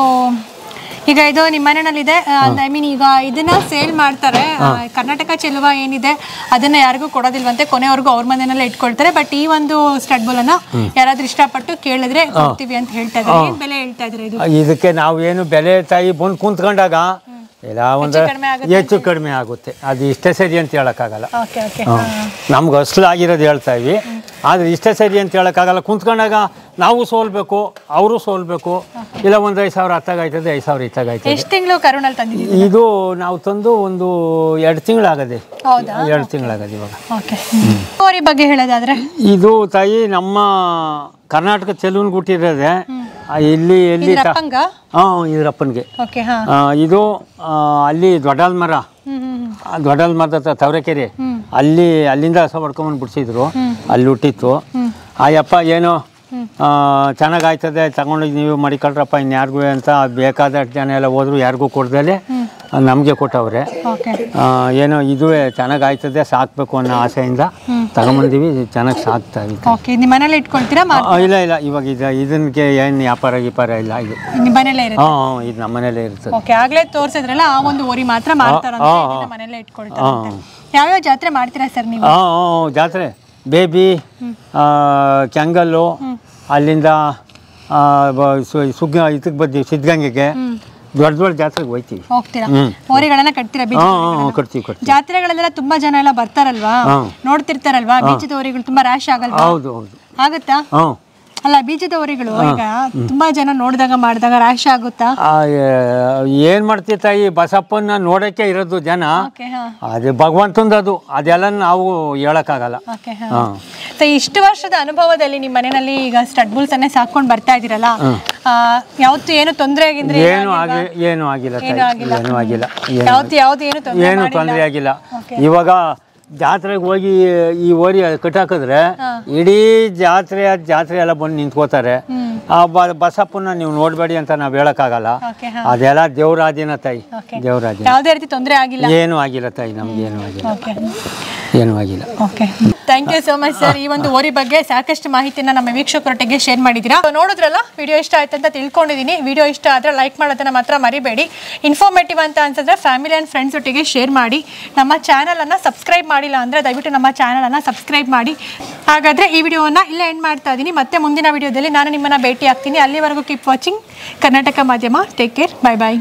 ಈಗ ಇದು ನಿಮ್ಮ ಮನೆಯಲ್ಲಿದೆ, ಐ ಮೀನ್ ಈಗ ಇದನ್ನ ಸೇಲ್ ಮಾಡ್ತಾರೆ. ಕರ್ನಾಟಕ ಚೆಲುವ ಏನಿದೆ ಅದನ್ನ ಯಾರಿಗೂ ಕೊಡೋದಿಲ್ವಂತೆ, ಕೊನೆವರೆಗೂ ಅವ್ರ ಮನೆಯಲ್ಲೇ ಇಟ್ಕೊಳ್ತಾರೆ. ಬಟ್ ಈ ಒಂದು ಸ್ಟಡ್ ಬುಲ್ ಅನ್ನ ಯಾರಾದ್ರೂ ಇಷ್ಟಪಟ್ಟು ಕೇಳಿದ್ರೆ ಕೊಡ್ತೀವಿ ಅಂತ ಹೇಳ್ತಾ ಇದ್ದಾರೆ. ಏನ್ ಬೆಲೆ ಹೇಳ್ತಾ ಇದ್ರೆ ಇದಕ್ಕೆ? ನಾವು ಏನು ಬೆಲೆ ತಾಯಿ ಬಂದು ಕುಂತ್ಕೊಂಡಾಗ ಇಲ್ಲ ಒಂದು ಹೆಚ್ಚು ಕಡಿಮೆ ಆಗುತ್ತೆ, ಅದು ಇಷ್ಟೇ ಸರಿ ಅಂತ ಹೇಳಕ್ಕಾಗಲ್ಲ. ನಮ್ಗೆ ಅಸಲಾಗಿರೋದು ಹೇಳ್ತಾ ಇವಿ, ಆದರೆ ಇಷ್ಟೇ ಸರಿ ಅಂತ ಹೇಳಕ್ಕಾಗಲ್ಲ. ಕುಂತ್ಕೊಂಡಾಗ ನಾವು ಸೋಲ್ಬೇಕು, ಅವರು ಸೋಲ್ಬೇಕು. ಇಲ್ಲ ಒಂದು 5,000 ಹತ್ತಾಗೈತದೆ, 5,000 ಇತ್ತಾಗೈತದೆ. ಎಷ್ಟು ತಿಂಗಳು ಕರುಣಲ್ಲಿ ತಂದಿದ್ದೀವಿ? ಇದು ನಾವು ತಂದು ಒಂದು 2 ತಿಂಗಳಾಗದೆ, 2 ತಿಂಗಳಾಗದೆ ಇವಾಗ. ಓರಿ ಬಗ್ಗೆ ಹೇಳೋದಾದ್ರೆ, ಇದು ತಾಯಿ ನಮ್ಮ ಕರ್ನಾಟಕ ಚೆಲುವನ್ ಹುಟ್ಟಿರೋದೆ ಇಲ್ಲಿ. ಎಲ್ಲಿ? ಇದ್ರಪ್ಪನಿಗೆ. ಇದು ಅಲ್ಲಿ ದೊಡ್ಡಲ್ ಮರ, ದೊಡ್ಡಲ್ ಮರದ ತವರೆಕೆರೆ, ಅಲ್ಲಿಂದ ಹಸ ಹೊಡ್ಕೊಂಬಂದು ಬಿಡಿಸಿದ್ರು, ಅಲ್ಲಿ ಹುಟ್ಟಿತ್ತು. ಆಯಪ್ಪ ಏನೋ ಚೆನ್ನಾಗಾಯ್ತದೆ, ತಗೊಂಡೋಗಿ ನೀವು ಮಡಿಕೊಳ್ರಪ್ಪ ಇನ್ಯಾರಿಗೂ ಅಂತ. ಬೇಕಾದಷ್ಟು ಜನ ಎಲ್ಲ ಹೋದ್ರು, ಯಾರಿಗೂ ಕೊಡ್ದಲೆ ನಮಗೆ ಕೊಟ್ಟವ್ರೆ. ಏನೋ ಇದುವೇ ಚೆನ್ನಾಗಾಯ್ತದೆ, ಸಾಕ್ಬೇಕು ಅನ್ನೋ ಆಸೆಯಿಂದ ತಗೊಂಬಂದಿವಿ. ಚೆನ್ನಾಗಿ ಸಾಕ್ತಾ ಇದ್ದೀವಿ. ನಿಮ್ಮ ಮನೇಲಿ ಇಟ್ಕೊಳ್ತೀರಾ? ಇಲ್ಲ ಇಲ್ಲ, ಇವಾಗ ಇದಕ್ಕೆ ಏನು ವ್ಯಾಪಾರ ಗೀಪಾರ ಇಲ್ಲ. ಇದು ಇದು ನಮ್ಮ ಮನೇಲೇ ಇರ್ತದೆ. ಆಗ್ಲೇ ತೋರಿಸಿದ್ರಲ್ಲ, ಆ ಒಂದು ಓರಿ ಮಾತ್ರ ಮಾಡ್ತಾರಂತೆ, ಮನೇಲೆ ಇಟ್ಕೊಳ್ತಾರೆ. ಯಾವ್ಯಾವ ಜಾತ್ರೆ ಮಾಡ್ತೀರಾ ಸರ್ ನೀವು? ಜಾತ್ರೆ ಬೇಬಿ, ಕೆಂಗಲ್ಲು, ಅಲ್ಲಿಂದ ಇದಕ್ಕೆ ಬರ್ತೀವಿ ಸಿದ್ಧಗಂಗೆಗೆ, ದೊಡ್ಡ ದೊಡ್ಡ ಜಾತ್ರೆಗೆ ಹೋಗ್ತೀವಿ. ಹೋಗ್ತೀರಾ? ಓರಿಗಳನ್ನ ಕಟ್ತೀರಾ? ಕಟ್ತೀವಿ. ಜಾತ್ರೆಗಳೆಲ್ಲ ತುಂಬಾ ಜನ ಎಲ್ಲ ಬರ್ತಾರಲ್ವಾ, ನೋಡ್ತಿರ್ತಾರಲ್ವಾ, ಬೀಜದ ಓರಿಗಳು ತುಂಬಾ ರ್ಯಾಶ್ ಆಗಲ್ವಾ? ಹೌದು ಹೌದು. ಆಗುತ್ತಾ? ಅಲ್ಲ, ಬೀಜದ ಓರಿಗಳು ಈಗ ತುಂಬಾ ಜನ ನೋಡಿದಾಗ ಮಾಡಿದಾಗ ರ್ಯಾಶ್ ಆಗುತ್ತಾ? ಏನ್ ಮಾಡ್ತೀವಿ ತಾಯಿ, ಬಸಪ್ಪನ ನೋಡಕ್ಕೆ ಇರೋದು ಜನ, ಅದೇ ಭಗವಂತಂದು ಅದು, ಅದೆಲ್ಲ ನಾವು ಹೇಳಕ್ಕಾಗಲ್ಲ. ಇಷ್ಟು ವರ್ಷದ ಅನುಭವದಲ್ಲಿ ನಿಮ್ಮ ಮನೆಯಲ್ಲಿ ಈಗ ಸ್ಟಡ್ ಬುಲ್ಸ್ ಅನ್ನೇ ಸಾಕೊಂಡು ಬರ್ತಾ ಇದ್ದೀರಲ್ಲ, ಯಾವತ್ತು ಏನು ತೊಂದರೆ ಆಗಿದ್ರೆ? ಏನು ಆಗಿಲ್ಲ, ಏನು ತೊಂದರೆ ಆಗಿಲ್ಲ. ಇವಾಗ ಜಾತ್ರೆಗೆ ಹೋಗಿ ಈ ಓರಿ ಕಟ್ಟಾಕಿದ್ರೆ ಇಡೀ ಜಾತ್ರೆ ಎಲ್ಲ ಬಂದು ನಿಂತ್ಕೋತಾರೆ. ಬಸಪ್ಪನ ನೀವು ನೋಡಬೇಡಿ ಅಂತ ನಾವು ಹೇಳೋಕ್ಕಾಗಲ್ಲ. ಓಕೆ ಅದೆಲ್ಲ ದೇವರಾಧೀನ ತಾಯಿ, ದೇವರಾಧೀನ. ಯಾವುದೇ ರೀತಿ ತೊಂದರೆ ಆಗಿಲ್ಲ? ಏನೂ ಆಗಿಲ್ಲ ತಾಯಿ, ನಮ್ಗೆ ಏನೂ ಆಗಿಲ್ಲ, ಓಕೆ ಏನೂ ಆಗಿಲ್ಲ. Okay, thank you so much sir. ಈ ಒಂದು ಓರಿ ಬಗ್ಗೆ ಸಾಕಷ್ಟು ಮಾಹಿತಿನ ನಮ್ಮ ವೀಕ್ಷಕರೊಟ್ಟಿಗೆ ಶೇರ್ ಮಾಡಿದ್ದೀರಾ. ನೋಡಿದ್ರಲ್ಲ, ವಿಡಿಯೋ ಇಷ್ಟ ಆಯ್ತು ಅಂತ ತಿಳ್ಕೊಂಡಿದ್ದೀನಿ. ವಿಡಿಯೋ ಇಷ್ಟ ಆದರೆ ಲೈಕ್ ಮಾಡೋದನ್ನ ಮಾತ್ರ ಮರಿಬೇಡಿ. ಇನ್ಫಾರ್ಮೇಟಿವ್ ಅಂತ ಅನ್ಸಿದ್ರೆ ಫ್ಯಾಮಿಲಿ ಆ್ಯಂಡ್ ಫ್ರೆಂಡ್ಸ್ ಒಟ್ಟಿಗೆ ಶೇರ್ ಮಾಡಿ. ನಮ್ಮ ಚಾನಲನ್ನು ಸಬ್ಸ್ಕ್ರೈಬ್ ಮಾಡಿಲ್ಲ ಅಂದರೆ ದಯವಿಟ್ಟು ನಮ್ಮ ಚಾನಲನ್ನು ಸಬ್ಸ್ಕ್ರೈಬ್ ಮಾಡಿ. ಹಾಗಾದರೆ ಈ ವಿಡಿಯೋವನ್ನು ಇಲ್ಲೇ ಎಂಡ್ ಮಾಡ್ತಾ ಇದ್ದೀನಿ. ಮತ್ತೆ ಮುಂದಿನ ವಿಡಿಯೋದಲ್ಲಿ ನಾನು ನಿಮ್ಮನ್ನು ಭೇಟಿ ಆಗ್ತೀನಿ. ಅಲ್ಲಿವರೆಗೂ keep watching Karnataka Madhyama. Take care, bye ಬಾಯ್.